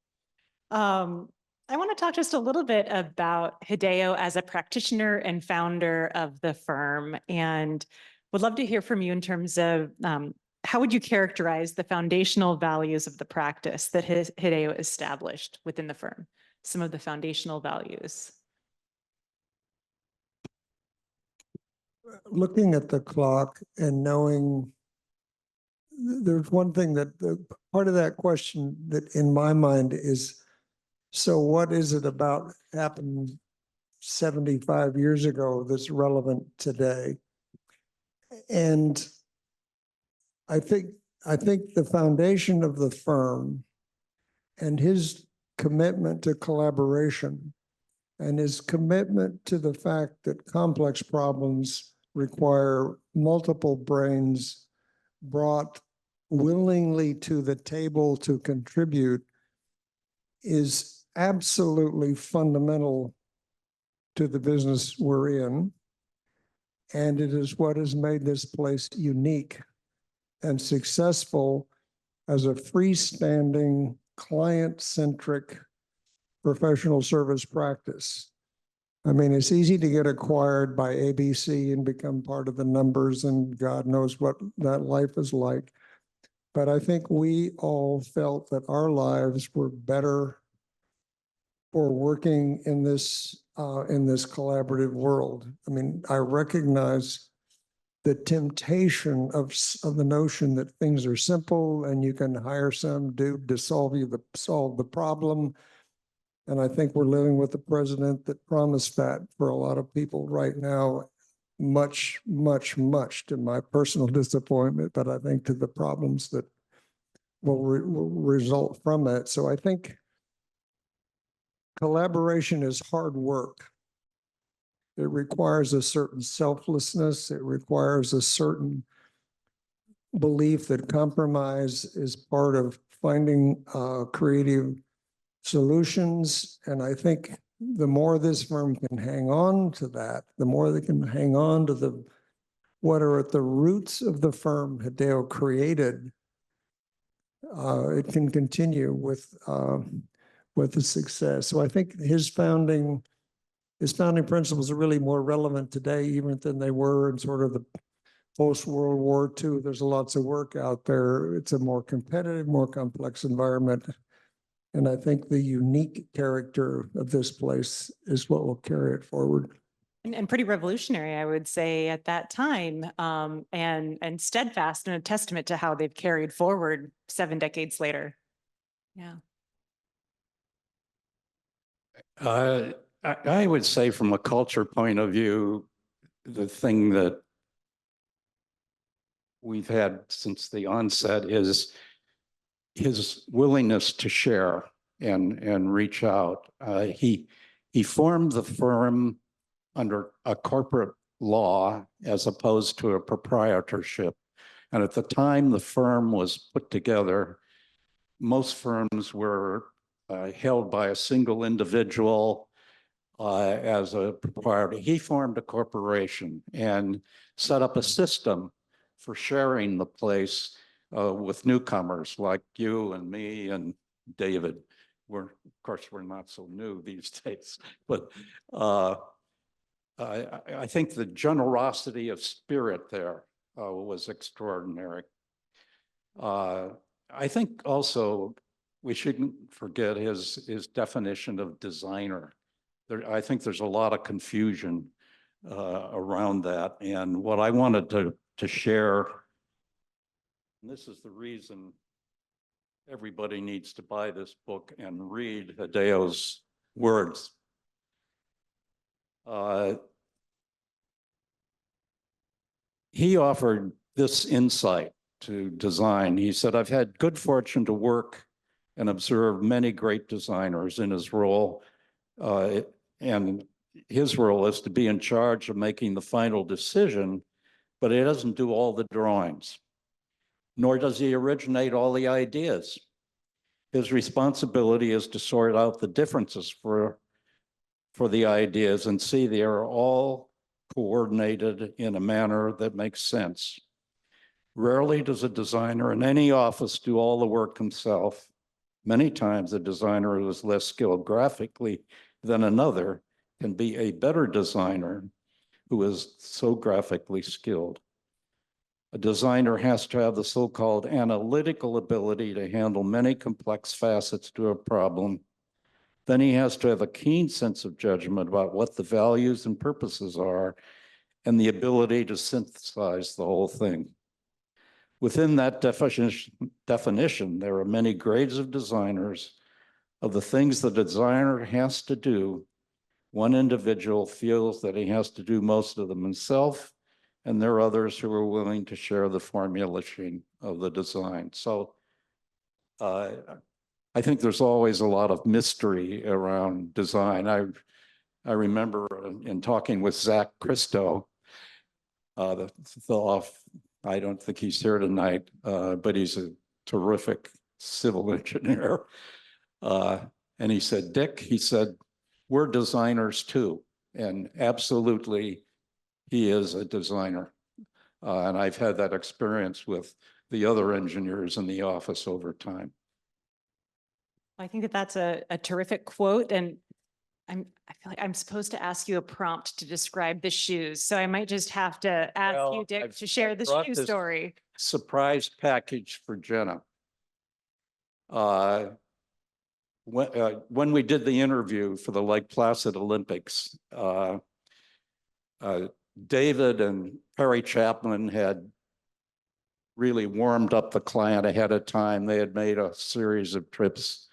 I want to talk just a little bit about Hideo as a practitioner and founder of the firm, and would love to hear from you in terms of how would you characterize the foundational values of the practice that Hideo established within the firm? Some of the foundational values. Looking at the clock and knowing there's one thing that part of that question that in my mind is, so what is it about happened 75 years ago that's relevant today? And I think the foundation of the firm and his commitment to collaboration and his commitment to the fact that complex problems require multiple brains brought willingly to the table to contribute is absolutely fundamental to the business we're in. And it is what has made this place unique and successful as a freestanding, client-centric professional service practice. I mean, it's easy to get acquired by ABC and become part of the numbers, and God knows what that life is like. But I think we all felt that our lives were better for working in this collaborative world. I mean, I recognize the temptation of the notion that things are simple and you can hire some dude to solve the problem. And I think we're living with a president that promised that for a lot of people right now, much, much, much to my personal disappointment, but I think to the problems that will result from it. So I think collaboration is hard work. It requires a certain selflessness. It requires a certain belief that compromise is part of finding creative solutions. And I think the more this firm can hang on to that, the more they can hang on to what are at the roots of the firm Hideo created, it can continue with the success. So I think his founding principles are really more relevant today even than they were in sort of the post-World War II. There's lots of work out there. It's a more competitive, more complex environment. And I think the unique character of this place is what will carry it forward. And pretty revolutionary, I would say, at that time, and steadfast and a testament to how they've carried forward 7 decades later. Yeah. I would say from a culture point of view, the thing that we've had since the onset is his willingness to share and reach out. He formed the firm under a corporate law as opposed to a proprietorship. And at the time the firm was put together, most firms were held by a single individual as a proprietor. He formed a corporation and set up a system for sharing the place with newcomers like you and me and David. Of course, we're not so new these days, but I think the generosity of spirit there was extraordinary. I think also we shouldn't forget his definition of designer. I think there's a lot of confusion around that. And what I wanted to share, and this is the reason everybody needs to buy this book and read Hideo's words. He offered this insight to design. He said, I've had good fortune to work and observe many great designers in his role. And his role is to be in charge of making the final decision, but he doesn't do all the drawings, nor does he originate all the ideas. His responsibility is to sort out the differences for the ideas and see they are all coordinated in a manner that makes sense. Rarely does a designer in any office do all the work himself. Many times a designer who is less skilled graphically than another can be a better designer who is so graphically skilled. A designer has to have the so-called analytical ability to handle many complex facets to a problem. Then he has to have a keen sense of judgment about what the values and purposes are and the ability to synthesize the whole thing. Within that definition, there are many grades of designers. Of the things the designer has to do, one individual feels that he has to do most of them himself, and there are others who are willing to share the formulation of the design. So I think there's always a lot of mystery around design. I remember in talking with Zach Christo, I don't think he's here tonight, but he's a terrific civil engineer. And he said, Dick, he said, we're designers too. And absolutely, he is a designer. And I've had that experience with the other engineers in the office over time. I think that that's a terrific quote. And I feel like I'm supposed to ask you a prompt to describe the shoes. So I might just have to ask you, Dick, to share the shoe story. Surprise package for Jenna. When we did the interview for the Lake Placid Olympics, David and Perry Chapman had really warmed up the client ahead of time. They had made a series of trips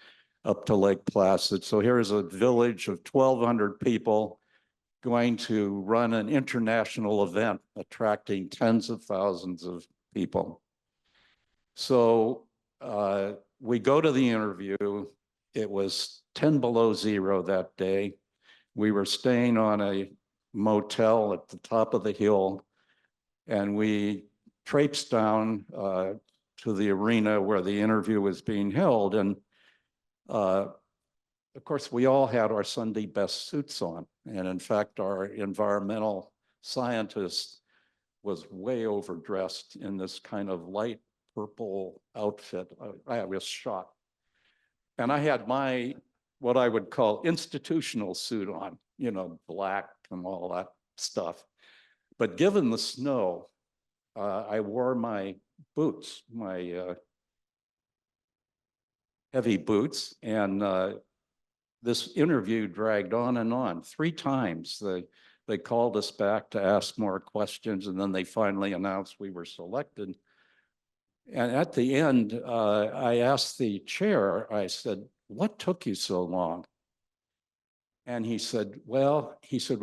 up to Lake Placid. So here's a village of 1,200 people going to run an international event attracting tens of thousands of people. So we go to the interview. It was 10 below zero that day. We were staying on a motel at the top of the hill, and we traipsed down to the arena where the interview was being held. And of course, we all had our Sunday best suits on. And in fact, our environmental scientist was way overdressed in this kind of light purple outfit. I was shocked. And I had my, what I would call institutional suit on, you know, black and all that stuff. But given the snow, I wore my boots, my heavy boots, and this interview dragged on and on. 3 times they called us back to ask more questions, and then they finally announced we were selected. And at the end, I asked the chair, I said, "What took you so long?" And he said, "Well," he said,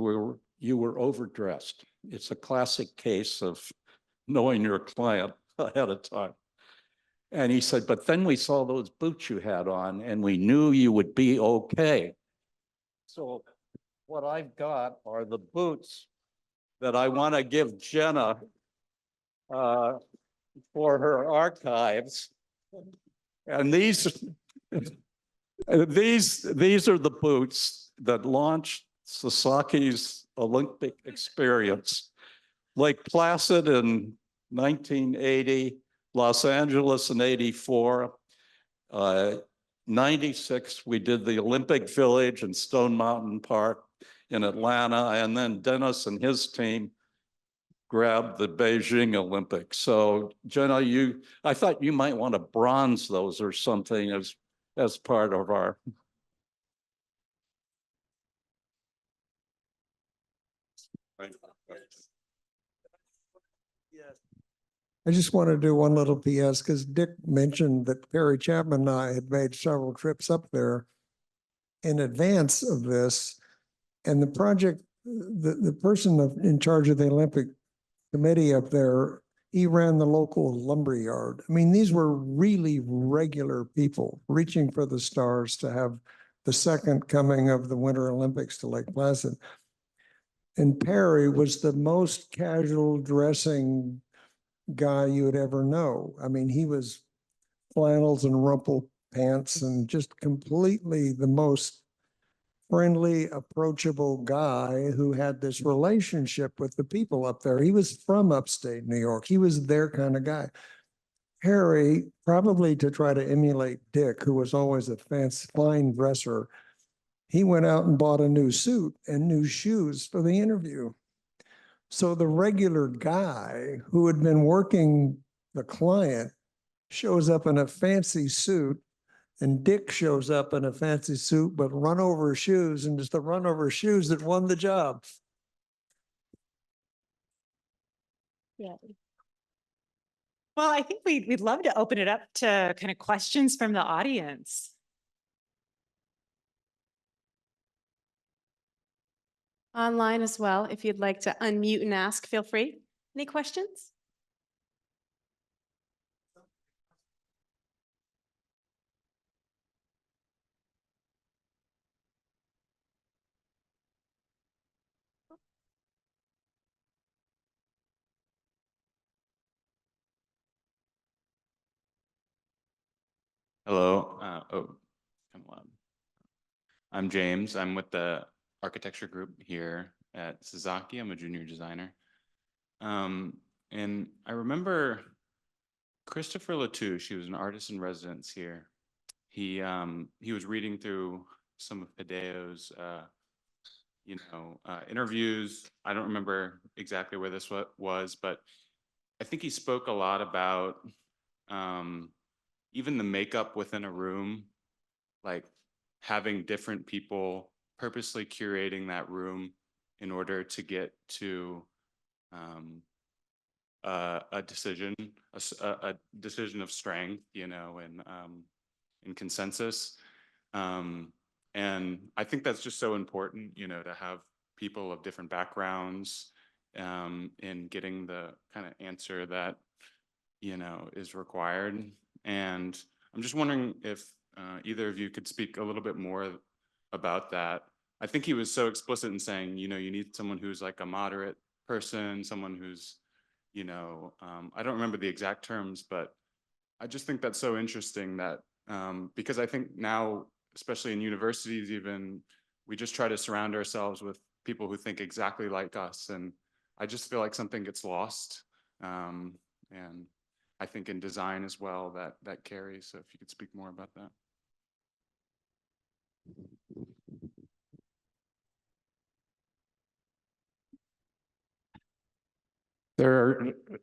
you were overdressed." It's a classic case of knowing your client ahead of time. And he said, "But then we saw those boots you had on and we knew you would be okay." So what I've got are the boots that I want to give Jenna for her archives. And these are the boots that launched Sasaki's Olympic experience. Lake Placid in 1980, Los Angeles in 84, 96, we did the Olympic Village in Stone Mountain Park in Atlanta, and then Dennis and his team grabbed the Beijing Olympics. So Jenna, I thought you might want to bronze those or something as part of our. I just want to do one little PS because Dick mentioned that Perry Chapman and I had made several trips up there in advance of this. And the project, the person in charge of the Olympic committee up there, he ran the local lumberyard. I mean, these were really regular people reaching for the stars to have the second coming of the Winter Olympics to Lake Placid. And Perry was the most casual dressing guy you would ever know. I mean, he was flannels and rumple pants and just completely the most friendly, approachable guy who had this relationship with the people up there. He was from upstate New York. He was their kind of guy. Harry, probably to try to emulate Dick, who was always a fancy, fine dresser, he went out and bought a new suit and new shoes for the interview. So the regular guy who had been working the client shows up in a fancy suit, and Dick shows up in a fancy suit, but run over shoes, and it's the run over shoes that won the job. Yeah. Well, I think we'd love to open it up to kind of questions from the audience. Online as well, if you'd like to unmute and ask, feel free. Any questions? Hello. Come on. I'm James. I'm with the architecture group here at Sasaki. I'm a junior designer. And I remember Christopher Latouche, he was an artist in residence here. He was reading through some of Hideo's interviews. I don't remember exactly where this was, but I think he spoke a lot about even the makeup within a room, like having different people purposely curating that room in order to get to a decision of strength, and consensus. And I think that's just so important, to have people of different backgrounds in getting the kind of answer that, is required. And I'm just wondering if either of you could speak a little bit more about that. I think he was so explicit in saying, you need someone who's like a moderate person, someone who's, I don't remember the exact terms, but I just think that's so interesting that because I think now, especially in universities even, we just try to surround ourselves with people who think exactly like us. And I just feel like something gets lost. And I think in design as well that carries. So if you could speak more about that.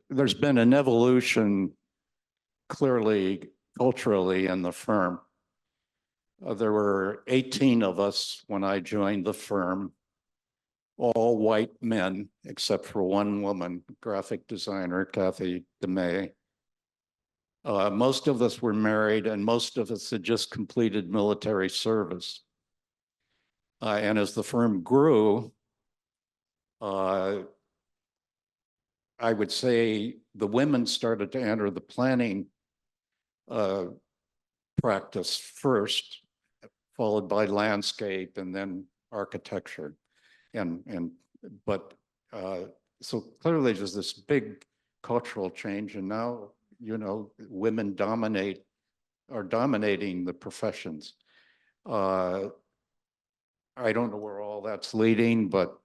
There's been an evolution clearly culturally in the firm. There were 18 of us when I joined the firm, all white men, except for one woman, graphic designer, Kathy DeMay. Most of us were married and most of us had just completed military service. And as the firm grew, I would say the women started to enter the planning practice first, followed by landscape and then architecture. But so clearly there's this big cultural change, and now, you know, women are dominating the professions. I don't know where all that's leading, but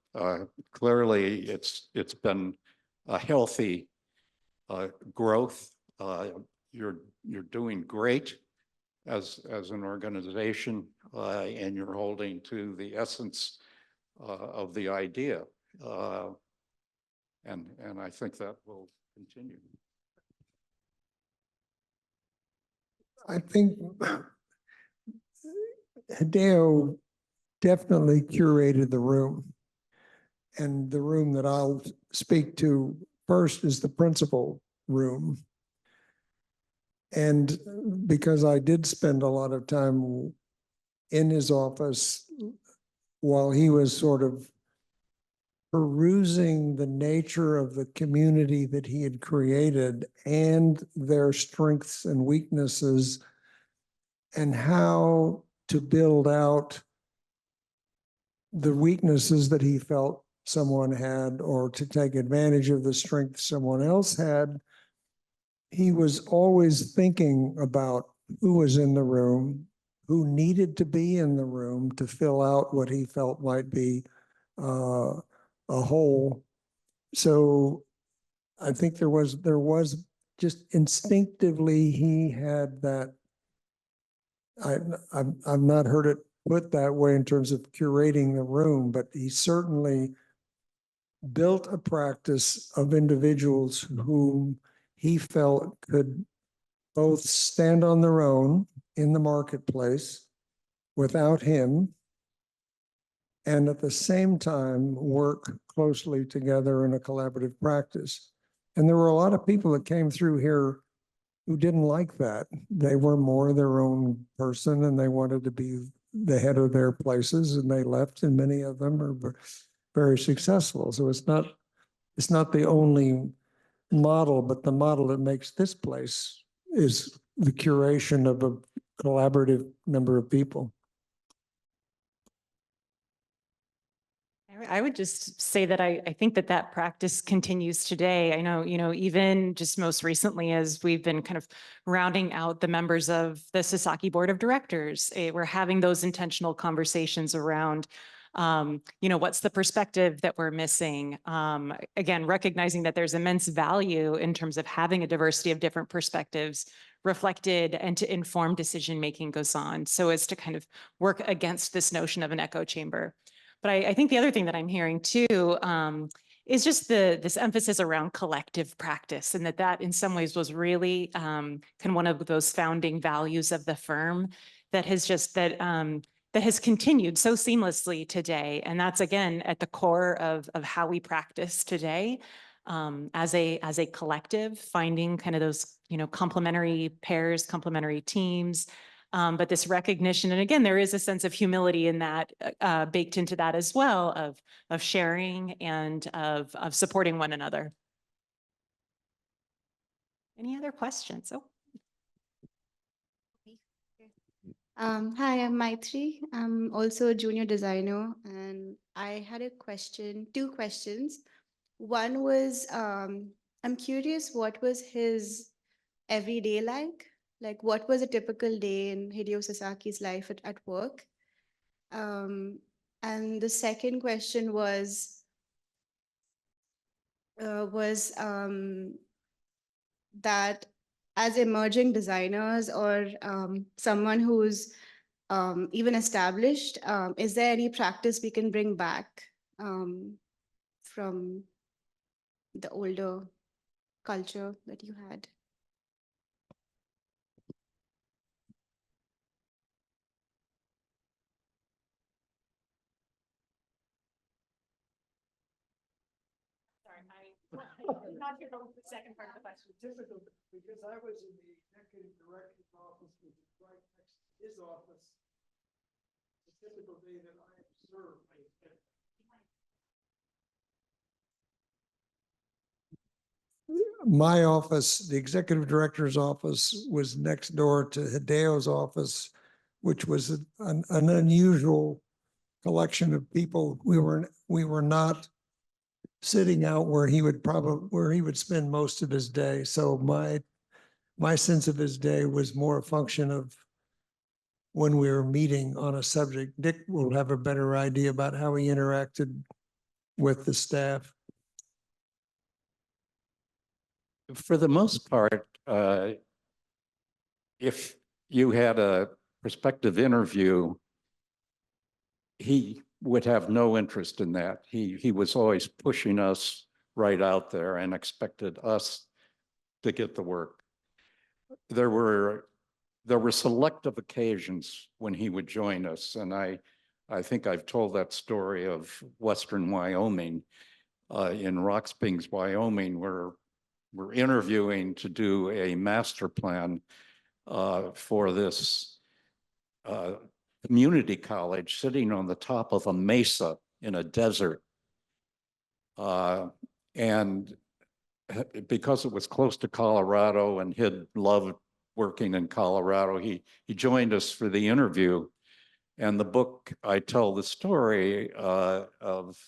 clearly it's been a healthy growth. You're doing great as an organization, and you're holding to the essence of the idea, and I think that will continue. I think Hideo definitely curated the room. And the room that I'll speak to first is the principal room. And because I did spend a lot of time in his office while he was sort of perusing the nature of the community that he had created and their strengths and weaknesses and how to build out the weaknesses that he felt someone had or to take advantage of the strength someone else had. He was always thinking about who was in the room, who needed to be in the room to fill out what he felt might be a hole. So I think there was just instinctively he had that. I've not heard it put that way in terms of curating the room, but he certainly built a practice of individuals whom he felt could both stand on their own in the marketplace without him, and at the same time work closely together in a collaborative practice. And there were a lot of people that came through here who didn't like that. They were more their own person and they wanted to be the head of their places, and they left, and many of them are very successful. So it's not the only model, but the model that makes this place is the curation of a collaborative number of people. I would just say that I think that practice continues today. I know, even just most recently, as we've been kind of rounding out the members of the Sasaki Board of Directors, we're having those intentional conversations around, what's the perspective that we're missing? Again, recognizing that there's immense value in terms of having a diversity of different perspectives reflected and to inform decision-making goes on, so as to kind of work against this notion of an echo chamber. But I think the other thing that I'm hearing too is just this emphasis around collective practice, and that in some ways was really kind of one of those founding values of the firm that has continued so seamlessly today. And that's, again, at the core of how we practice today as a collective, finding kind of those complementary pairs, complementary teams. But this recognition, and again, there is a sense of humility in that, baked into that as well, of sharing and of supporting one another. Any other questions? Oh. Hi, I'm Maitri. I'm also a junior designer, and I had two questions. One was, I'm curious, what was his everyday like? Like, what was a typical day in Hideo Sasaki's life at work? And the second question was that as emerging designers or someone who's even established, is there any practice we can bring back from the older culture that you had? Sorry, I did not hear the second part of the question. Difficult, because I was in the executive director's office, which is right next to his office. The typical day that I observed. My office, the executive director's office, was next door to Hideo's office, which was an unusual collection of people. We were not sitting out where he would spend most of his day. So my sense of his day was more a function of when we were meeting on a subject. Dick will have a better idea about how he interacted with the staff. For the most part, if you had a prospective interview, he would have no interest in that. He was always pushing us right out there and expected us to get the work. There were selective occasions when he would join us, and I think I've told that story of Western Wyoming. In Rock Springs, Wyoming, where we're interviewing to do a master plan for this community college sitting on the top of a mesa in a desert. And because it was close to Colorado and he'd loved working in Colorado, he joined us for the interview. And the book, I tell the story of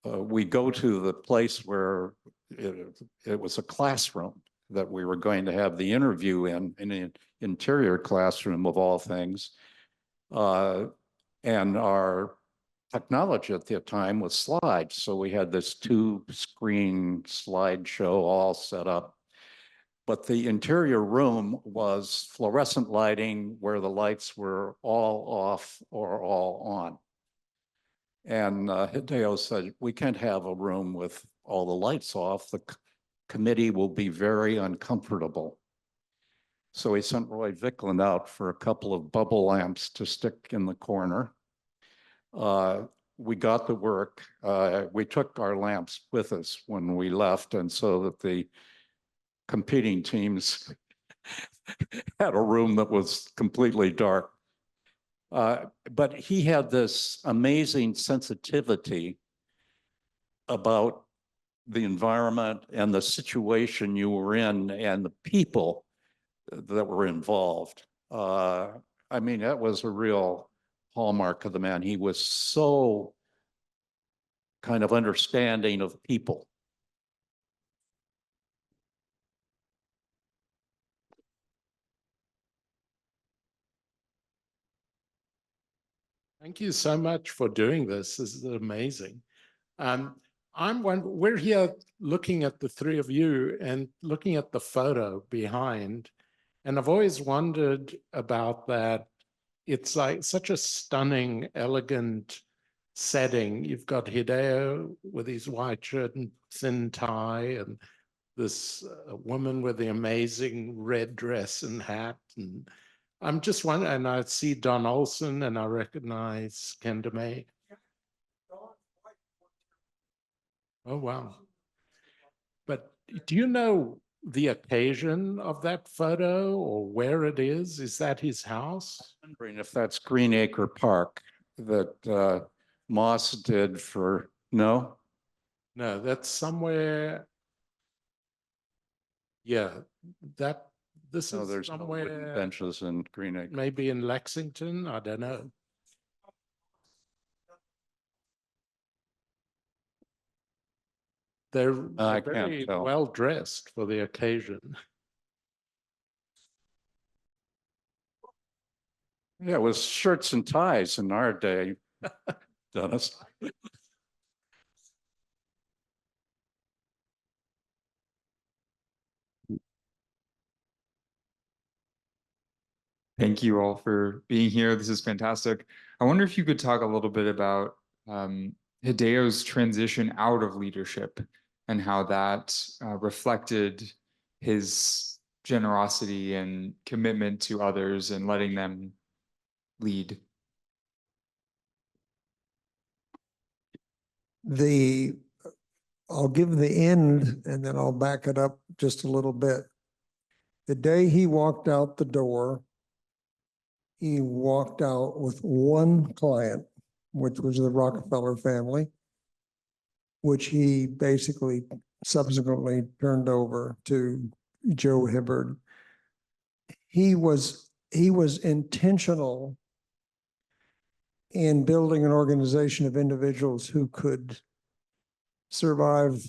we go to the place where it was a classroom that we were going to have the interview in an interior classroom of all things. And our technology at the time was slides. So we had this 2-screen slideshow all set up. But the interior room was fluorescent lighting where the lights were all off or all on. And Hideo said, we can't have a room with all the lights off. The committee will be very uncomfortable. So he sent Roy Vickland out for a couple of bubble lamps to stick in the corner. We got the work. We took our lamps with us when we left, and so that the competing teams had a room that was completely dark. But he had this amazing sensitivity about the environment and the situation you were in and the people that were involved. I mean, that was a real hallmark of the man. He was so kind of understanding of people. Thank you so much for doing this. This is amazing. We're here looking at the three of you and looking at the photo behind. And I've always wondered about that. It's like such a stunning, elegant setting. You've got Hideo with his white shirt and thin tie, and this woman with the amazing red dress and hat. And I'm just wondering, and I see Don Olson and I recognize Kenda May. Oh, wow. But do you know the occasion of that photo or where it is? Is that his house? I'm wondering if that's Greenacre Park that Moss did for, no? No, that's somewhere. Yeah, this No, is there's no wooden somewhere, benches in Greenacre. maybe in Lexington, I don't know. They're I can't very tell. well dressed for the occasion. Yeah, it was shirts and ties in our day, Dennis. Thank you all for being here. This is fantastic. I wonder if you could talk a little bit about Hideo's transition out of leadership and how that reflected his generosity and commitment to others and letting them lead. I'll give the end and then I'll back it up just a little bit. The day he walked out the door, he walked out with one client, which was the Rockefeller family, which he basically subsequently turned over to Joe Hibbard. He was intentional in building an organization of individuals who could survive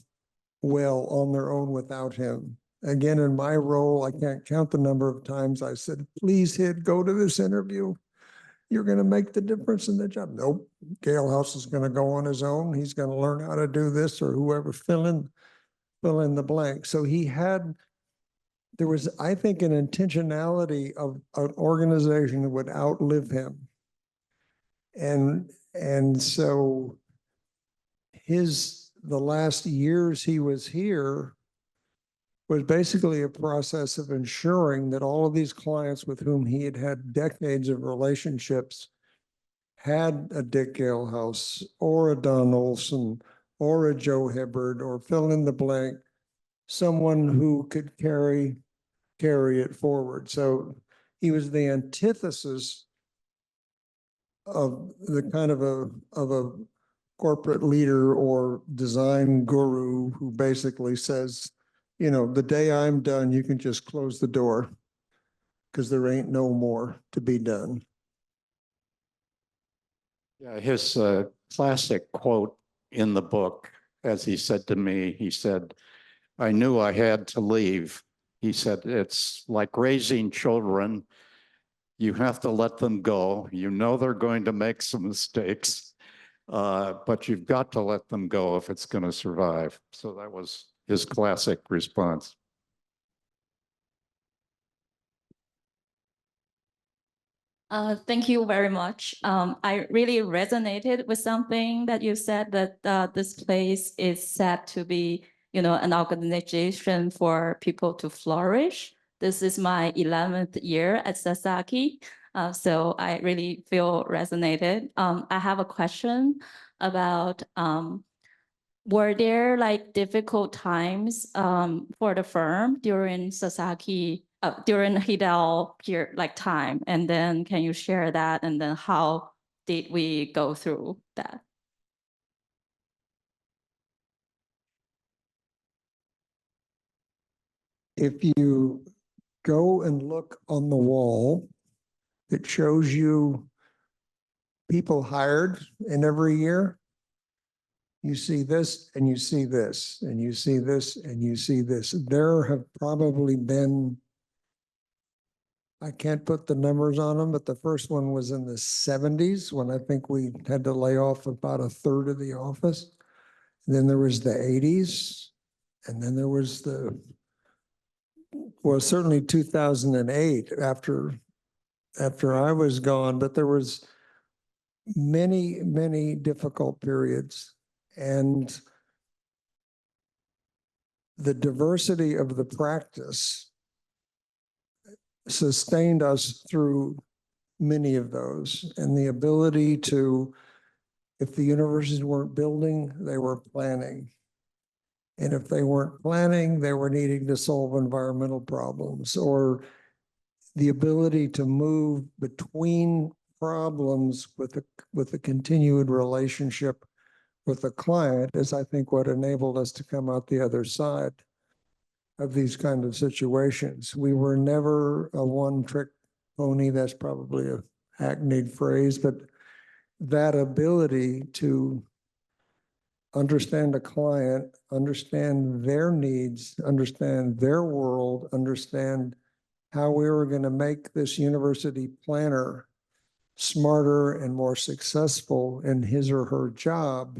well on their own without him. Again, in my role, I can't count the number of times I said, please, Hid, go to this interview. You're going to make the difference in the job. Nope. Galehouse is going to go on his own. He's going to learn how to do this, or whoever, fill in the blank. So there was, I think, an intentionality of an organization that would outlive him. And so the last years he was here was basically a process of ensuring that all of these clients with whom he had had decades of relationships had a Dick Galehouse or a Don Olson or a Joe Hibbard, or fill in the blank, someone who could carry it forward. So he was the antithesis of the kind of a corporate leader or design guru who basically says, you know, the day I'm done, you can just close the door because there ain't no more to be done. Yeah, his classic quote in the book, as he said to me, he said, I knew I had to leave. He said, it's like raising children. You have to let them go. You know they're going to make some mistakes, but you've got to let them go if it's going to survive. So that was his classic response. Thank you very much. I really resonated with something that you said, that this place is set to be, you know, an organization for people to flourish. This is my 11th year at Sasaki, so I really feel resonated. I have a question about were there like difficult times for the firm during Sasaki, during Hideo period, like time? And then can you share that? And then how did we go through that? If you go and look on the wall, it shows you people hired in every year. You see this, and you see this, and you see this, and you see this. There have probably been, I can't put the numbers on them, but the first one was in the 70s when I think we had to lay off about a third of the office. And then there was the 80s, and then there was certainly 2008 after I was gone, but there was many difficult periods. And the diversity of the practice sustained us through many of those, and the ability to, if the universities weren't building, they were planning. And if they weren't planning, they were needing to solve environmental problems, or the ability to move between problems with a continued relationship with the client is, I think, what enabled us to come out the other side of these kind of situations. We were never a one-trick pony. That's probably a hackneyed phrase, but that ability to understand a client, understand their needs, understand their world, understand how we were going to make this university planner smarter and more successful in his or her job,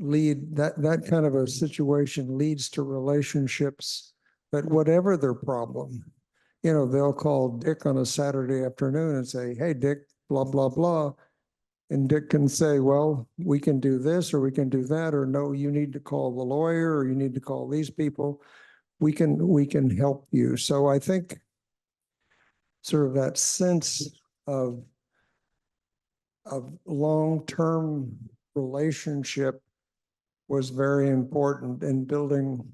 that kind of a situation leads to relationships that, whatever their problem, you know, they'll call Dick on a Saturday afternoon and say, hey, Dick, blah, blah, blah. And Dick can say, well, we can do this or we can do that, or no, you need to call the lawyer or you need to call these people. We can help you. So I think sort of that sense of long-term relationship was very important in building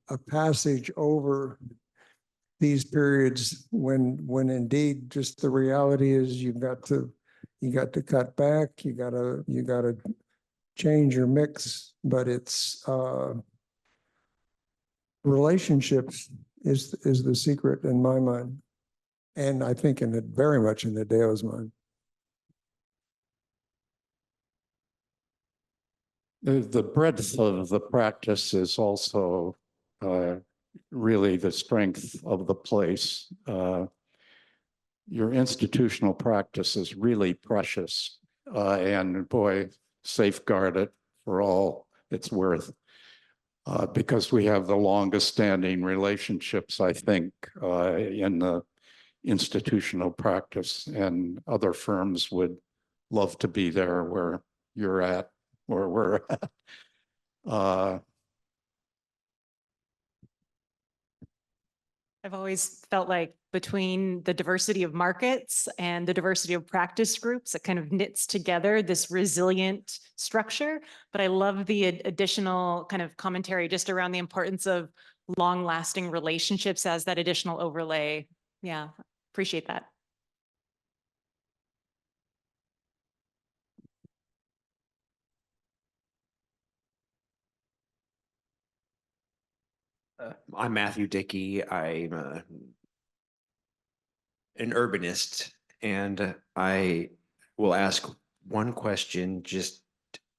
a passage over these periods when indeed just the reality is you got to cut back, you got to change your mix, but it's relationships is the secret in my mind, and I think very much in Hideo's mind. The breadth of the practice is also really the strength of the place. Your institutional practice is really precious, and boy, safeguard it for all it's worth. Because we have the longest standing relationships, I think, in the institutional practice, and other firms would love to be there where you're at, where we're at. I've always felt like between the diversity of markets and the diversity of practice groups, it kind of knits together this resilient structure. But I love the additional kind of commentary just around the importance of long-lasting relationships as that additional overlay. Yeah, appreciate that. I'm Matthew Dickey. I'm an urbanist, and I will ask one question just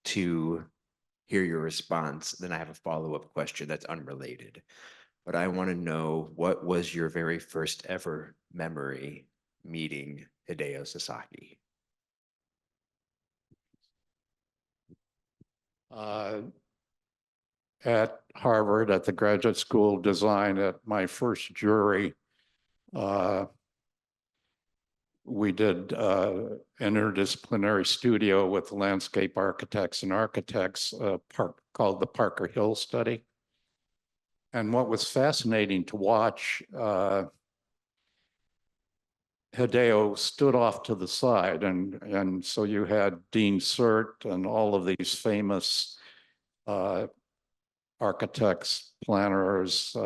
to hear your response. Then I have a follow-up question that's unrelated. But I want to know, what was your very first ever memory meeting Hideo Sasaki? At Harvard, at the Graduate School of Design, at my first jury, we did an interdisciplinary studio with landscape architects and architects called the Parker Hill Study. And what was fascinating to watch, Hideo stood off to the side, and so you had Dean Sert and all of these famous architects, planners,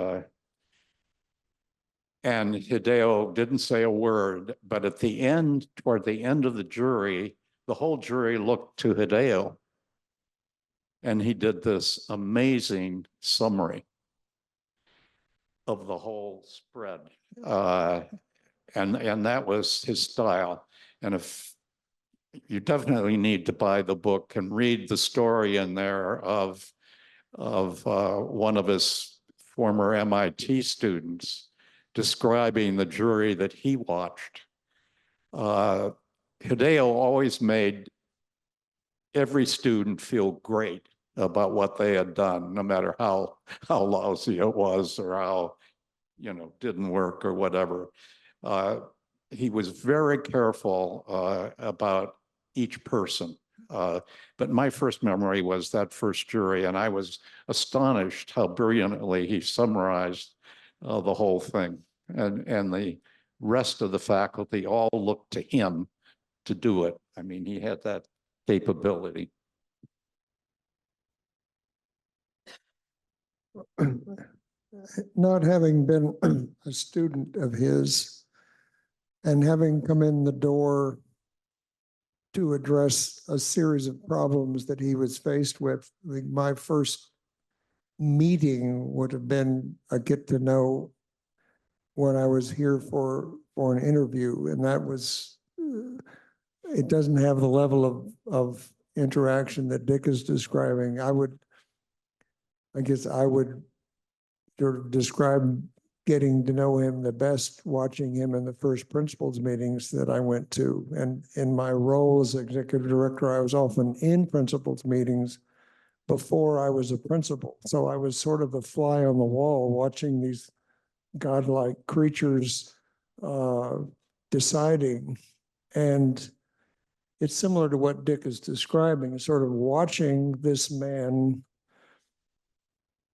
and Hideo didn't say a word, but at the end, toward the end of the jury, the whole jury looked to Hideo, and he did this amazing summary of the whole spread. And that was his style. And if you definitely need to buy the book and read the story in there of one of his former MIT students describing the jury that he watched. Hideo always made every student feel great about what they had done, no matter how lousy it was or how, didn't work or whatever. He was very careful about each person. But my first memory was that first jury, and I was astonished how brilliantly he summarized the whole thing. And the rest of the faculty all looked to him to do it. I mean, he had that capability. Not having been a student of his and having come in the door to address a series of problems that he was faced with, my first meeting would have been a get to know when I was here for an interview, and that was, it doesn't have the level of interaction that Dick is describing. I guess I would sort of describe getting to know him the best, watching him in the first principals meetings that I went to. And in my role as executive director, I was often in principals meetings before I was a principal. So I was sort of a fly on the wall watching these godlike creatures deciding. And it's similar to what Dick is describing, sort of watching this man,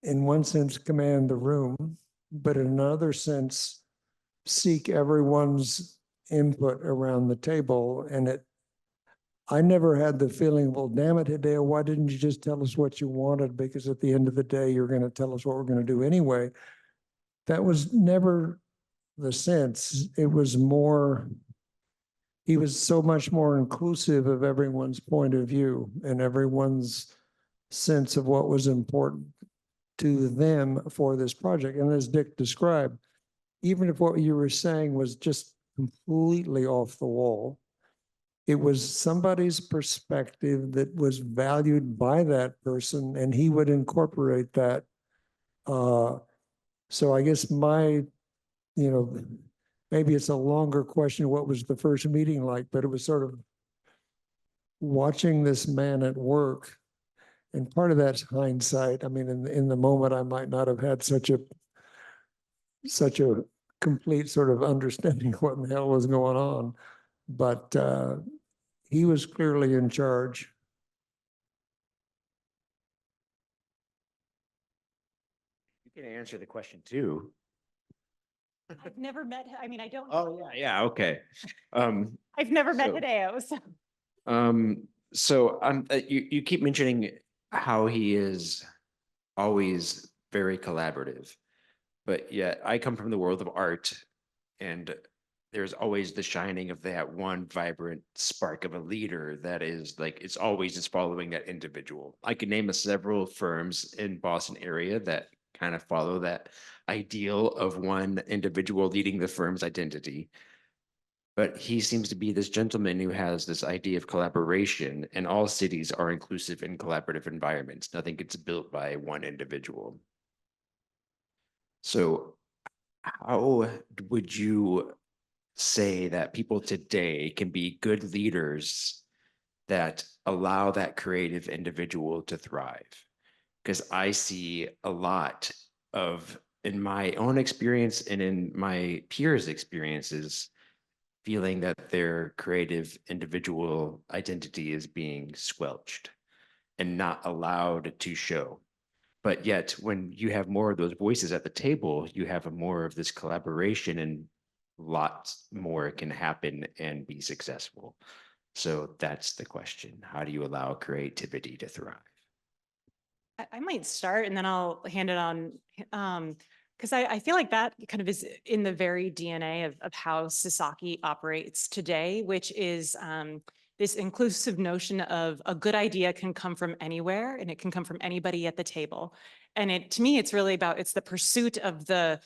in one sense, command the room, but in another sense, seek everyone's input around the table. And I never had the feeling, well, damn it, Hideo, why didn't you just tell us what you wanted? Because at the end of the day, you're going to tell us what we're going to do anyway. That was never the sense. It was more, he was so much more inclusive of everyone's point of view and everyone's sense of what was important to them for this project. And as Dick described, even if what you were saying was just completely off the wall, it was somebody's perspective that was valued by that person, and he would incorporate that. So I guess maybe it's a longer question, what was the first meeting like, but it was sort of watching this man at work. And part of that's hindsight. I mean, in the moment, I might not have had such a complete sort of understanding of what the hell was going on, but he was clearly in charge. You can answer the question too. I've never met, I mean, I don't. Oh, yeah, okay. I've never met so- Hideo, so. So you keep mentioning how he is always very collaborative, but yet I come from the world of art, and there's always the shining of that one vibrant spark of a leader that is like, it's always just following that individual. I could name several firms in Boston area that kind of follow that ideal of one individual leading the firm's identity. But he seems to be this gentleman who has this idea of collaboration, and all cities are inclusive in collaborative environments. Nothing gets built by one individual. So how would you say that people today can be good leaders that allow that creative individual to thrive? Because I see a lot of, in my own experience and in my peers' experiences, feeling that their creative individual identity is being squelched and not allowed to show. But yet, when you have more of those voices at the table, you have more of this collaboration, and lots more can happen and be successful. So that's the question. How do you allow creativity to thrive? I might start and then I'll hand it on. Because I feel like that kind of is in the very DNA of how Sasaki operates today, which is this inclusive notion of a good idea can come from anywhere and it can come from anybody at the table. And to me, it's really about, it's the pursuit of a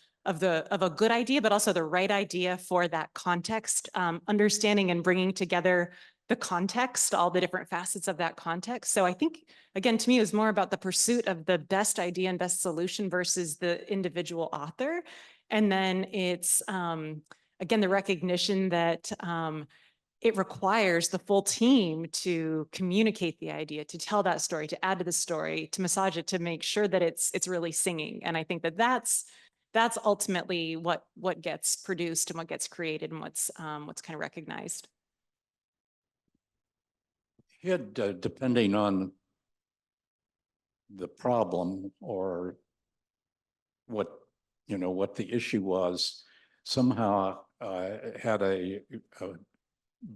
good idea, but also the right idea for that context, understanding and bringing together the context, all the different facets of that context. So I think, again, to me, it was more about the pursuit of the best idea and best solution versus the individual author. And then it's, again, the recognition that it requires the full team to communicate the idea, to tell that story, to add to the story, to massage it, to make sure that it's really singing. And I think that that's ultimately what gets produced and what gets created and what's kind of recognized. Depending on the problem or what the issue was, somehow had a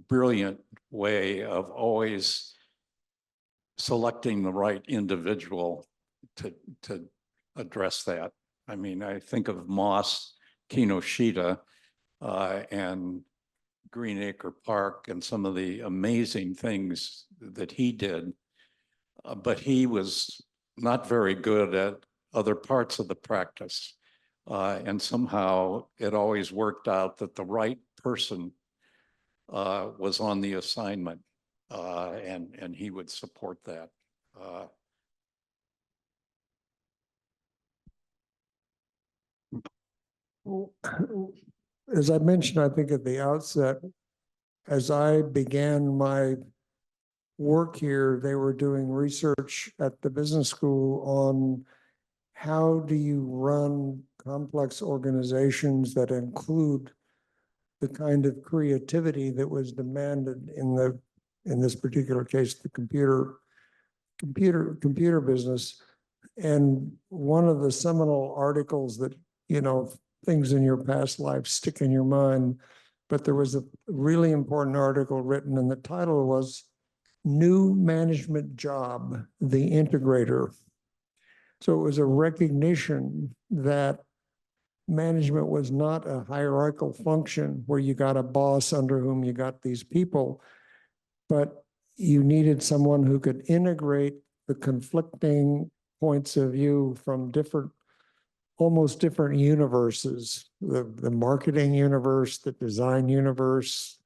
brilliant way of always selecting the right individual to address that. I mean, I think of Moss, Kinoshita, and Greenacre Park and some of the amazing things that he did, but he was not very good at other parts of the practice. And somehow it always worked out that the right person was on the assignment, and he would support that. As I mentioned, I think at the outset, as I began my work here, they were doing research at the business school on how do you run complex organizations that include the kind of creativity that was demanded in this particular case, the computer business. And one of the seminal articles that, things in your past life stick in your mind, but there was a really important article written and the title was New Management Job, the Integrator. So it was a recognition that management was not a hierarchical function where you got a boss under whom you got these people, but you needed someone who could integrate the conflicting points of view from almost different universes, the marketing universe, the design universe.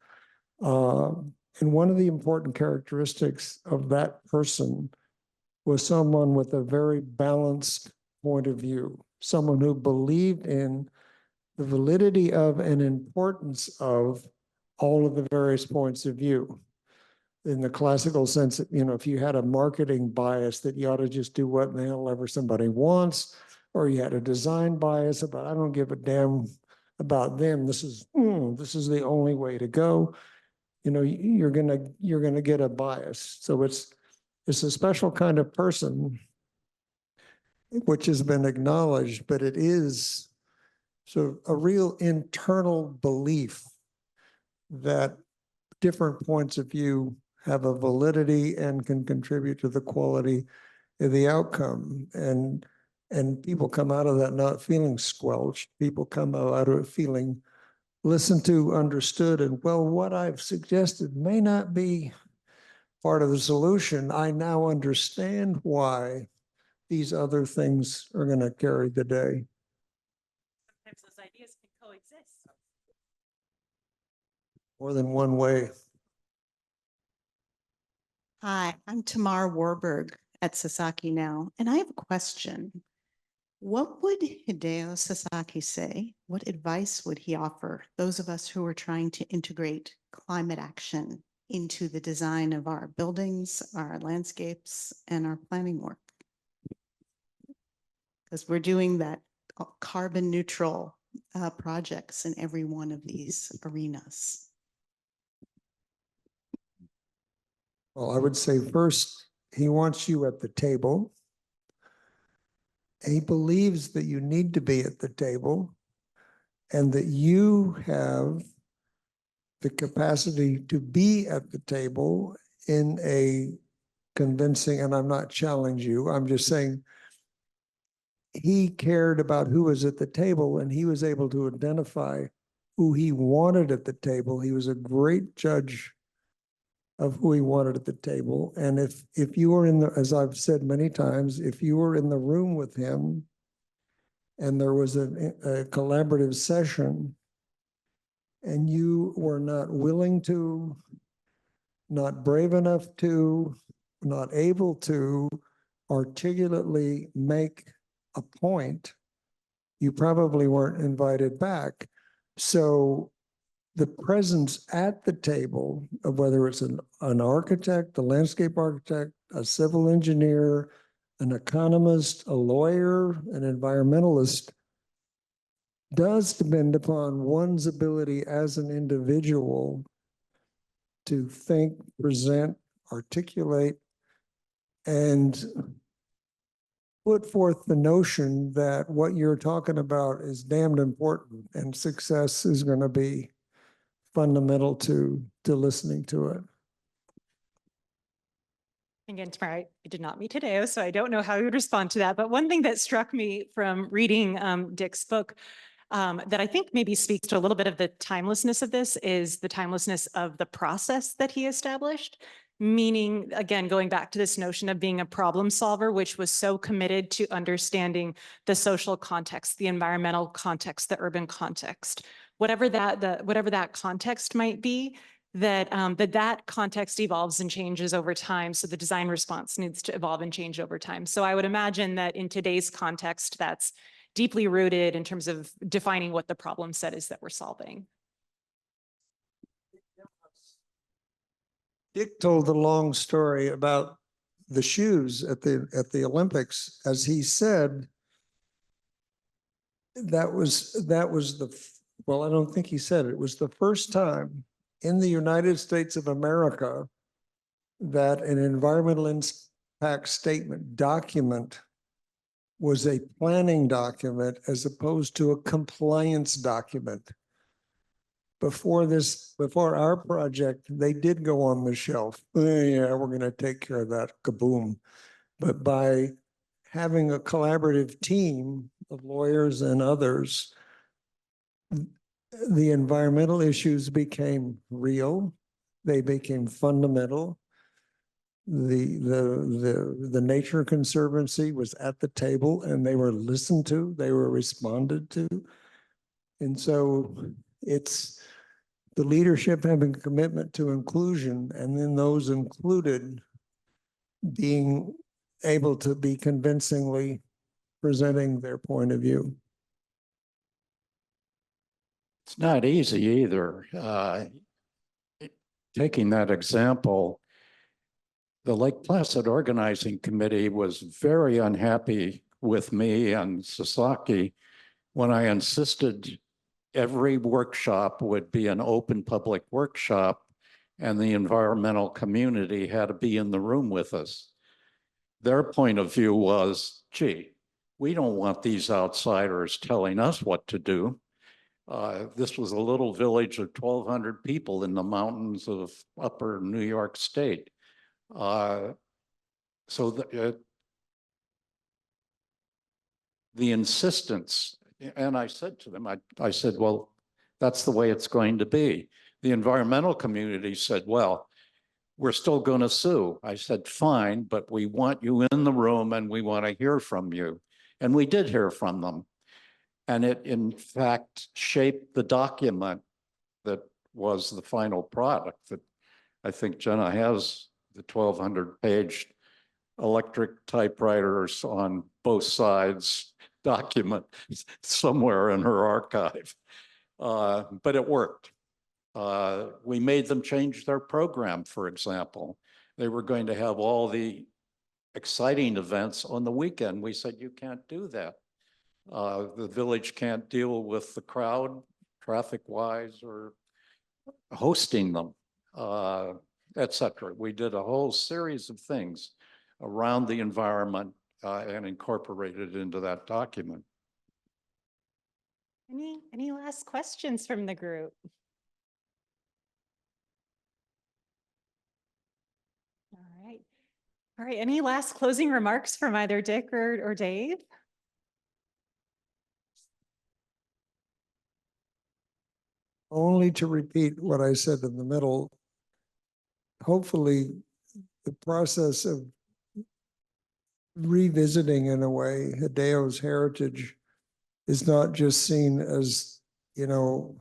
And one of the important characteristics of that person was someone with a very balanced point of view, someone who believed in the validity of and importance of all of the various points of view. In the classical sense that, if you had a marketing bias that you ought to just do what the hell ever somebody wants, or you had a design bias about, I don't give a damn about them. This is the only way to go. You're gonna get a bias. So it's a special kind of person, which has been acknowledged, but it is sort of a real internal belief that different points of view have a validity and can contribute to the quality of the outcome. And people come out of that not feeling squelched. People come out of it feeling listened to, understood, and well, what I've suggested may not be part of the solution. I now understand why these other things are going to carry the day. Sometimes those ideas can coexist. More than one way. Hi, I'm Tamar Warburg at Sasaki now, and I have a question. What would Hideo Sasaki say? What advice would he offer those of us who are trying to integrate climate action into the design of our buildings, our landscapes, and our planning work? Because we're doing that carbon neutral projects in every one of these arenas. Well, I would say first, he wants you at the table. He believes that you need to be at the table and that you have the capacity to be at the table in a convincing, and I'm not challenging you, I'm just saying he cared about who was at the table and he was able to identify who he wanted at the table. He was a great judge of who he wanted at the table. And if you were as I've said many times, if you were in the room with him and there was a collaborative session and you were not willing to, not brave enough to, not able to articulately make a point, you probably weren't invited back. So the presence at the table of whether it's an architect, a landscape architect, a civil engineer, an economist, a lawyer, an environmentalist, does depend upon one's ability as an individual to think, present, articulate, and put forth the notion that what you're talking about is damned important and success is going to be fundamental to listening to it. Again, tomorrow, I did not meet Hideo, so I don't know how he would respond to that. But one thing that struck me from reading Dick's book that I think maybe speaks to a little bit of the timelessness of this is the timelessness of the process that he established. Meaning, again, going back to this notion of being a problem solver, which was so committed to understanding the social context, the environmental context, the urban context, whatever that context might be, that context evolves and changes over time. So the design response needs to evolve and change over time. So I would imagine that in today's context, that's deeply rooted in terms of defining what the problem set is that we're solving. Dick told the long story about the shoes at the Olympics. As he said, that was well, I don't think he said it. It was the first time in the United States of America that an environmental impact statement document was a planning document as opposed to a compliance document. Before our project, they did go on the shelf. Yeah, we're going to take care of that, kaboom. But by having a collaborative team of lawyers and others, the environmental issues became real. They became fundamental. The Nature Conservancy was at the table and they were listened to, they were responded to. And so it's the leadership having a commitment to inclusion, and then those included being able to be convincingly presenting their point of view. It's not easy either. Taking that example, the Lake Placid Organizing Committee was very unhappy with me and Sasaki when I insisted every workshop would be an open public workshop and the environmental community had to be in the room with us. Their point of view was, gee, we don't want these outsiders telling us what to do. This was a little village of 1,200 people in the mountains of upper New York State. So the insistence, and I said to them, I said, well, that's the way it's going to be. The environmental community said, well, we're still going to sue. I said, fine, but we want you in the room and we want to hear from you. And we did hear from them. And it, in fact, shaped the document that was the final product that I think Jenna has the 1,200-page electric typewriters on both sides document somewhere in her archive. But it worked. We made them change their program, for example. They were going to have all the exciting events on the weekend. We said, you can't do that. The village can't deal with the crowd traffic-wise or hosting them, etc. We did a whole series of things around the environment and incorporated into that document. Any last questions from the group? All right. Any last closing remarks from either Dick or Dave? Only to repeat what I said in the middle, hopefully the process of revisiting in a way Hideo's heritage is not just seen as, you know,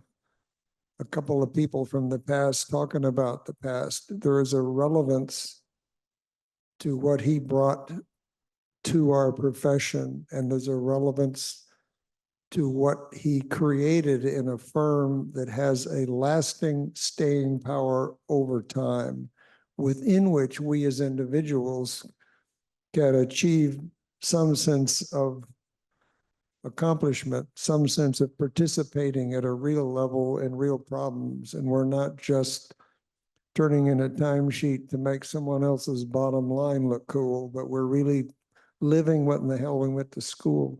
a couple of people from the past talking about the past. There is a relevance to what he brought to our profession, and there's a relevance to what he created in a firm that has a lasting staying power over time, within which we as individuals can achieve some sense of accomplishment, some sense of participating at a real level in real problems. And we're not just turning in a timesheet to make someone else's bottom line look cool, but we're really living what in the hell we went to school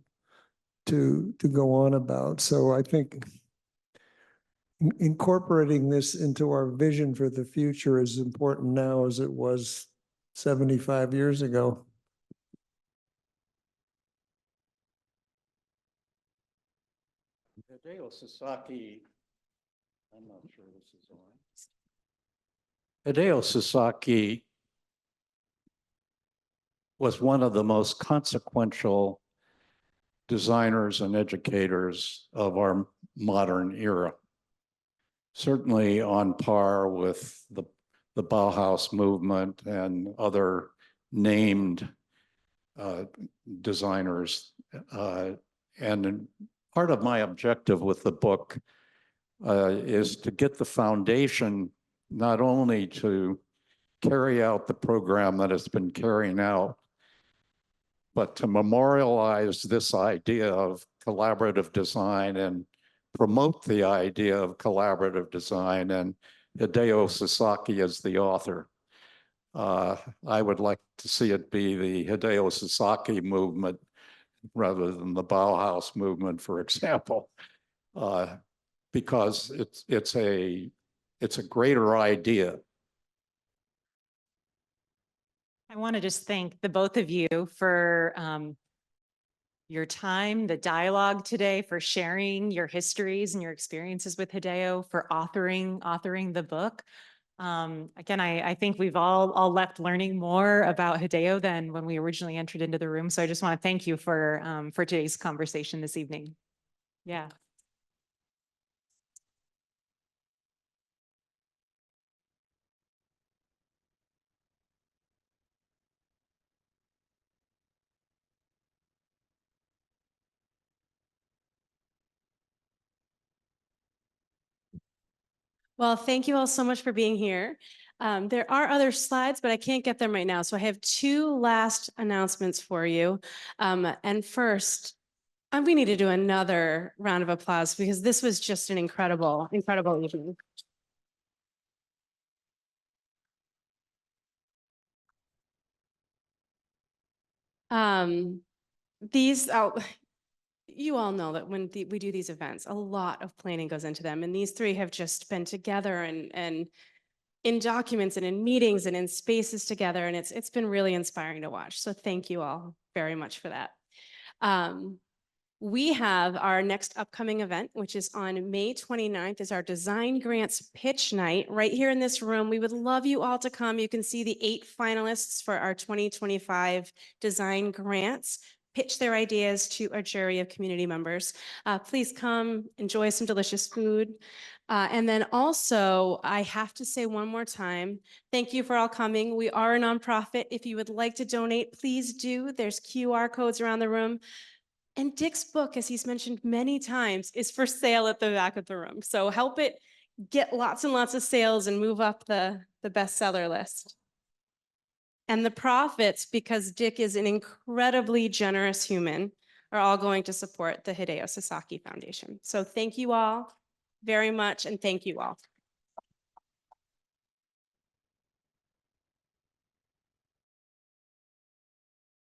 to go on about. So I think incorporating this into our vision for the future is important now as it was 75 years ago. Hideo Sasaki, I'm not sure this is on. Hideo Sasaki was one of the most consequential designers and educators of our modern era. Certainly on par with the Bauhaus movement and other named designers. And part of my objective with the book is to get the foundation not only to carry out the program that it's been carrying out, but to memorialize this idea of collaborative design and promote the idea of collaborative design, and Hideo Sasaki as the author. I would like to see it be the Hideo Sasaki movement rather than the Bauhaus movement, for example, because it's a greater idea. I want to just thank the both of you for your time, the dialogue today, for sharing your histories and your experiences with Hideo, for authoring the book. Again, I think we've all left learning more about Hideo than when we originally entered into the room. So I just want to thank you for today's conversation this evening. Yeah. Well, thank you all so much for being here. There are other slides, but I can't get them right now. So I have two last announcements for you. And first, we need to do another round of applause because this was just an incredible evening. You all know that when we do these events, a lot of planning goes into them. And these three have just been together and in documents and in meetings and in spaces together. And it's been really inspiring to watch. So thank you all very much for that. We have our next upcoming event, which is on May 29th, is our Design Grants Pitch Night right here in this room. We would love you all to come. You can see the 8 finalists for our 2025 design grants pitch their ideas to a jury of community members. Please come, enjoy some delicious food. And then also, I have to say one more time, thank you for all coming. We are a nonprofit. If you would like to donate, please do. There's QR codes around the room. And Dick's book, as he's mentioned many times, is for sale at the back of the room. So help it get lots and lots of sales and move up the bestseller list. And the profits, because Dick is an incredibly generous human, are all going to support the Hideo Sasaki Foundation. So thank you all very much, and thank you all.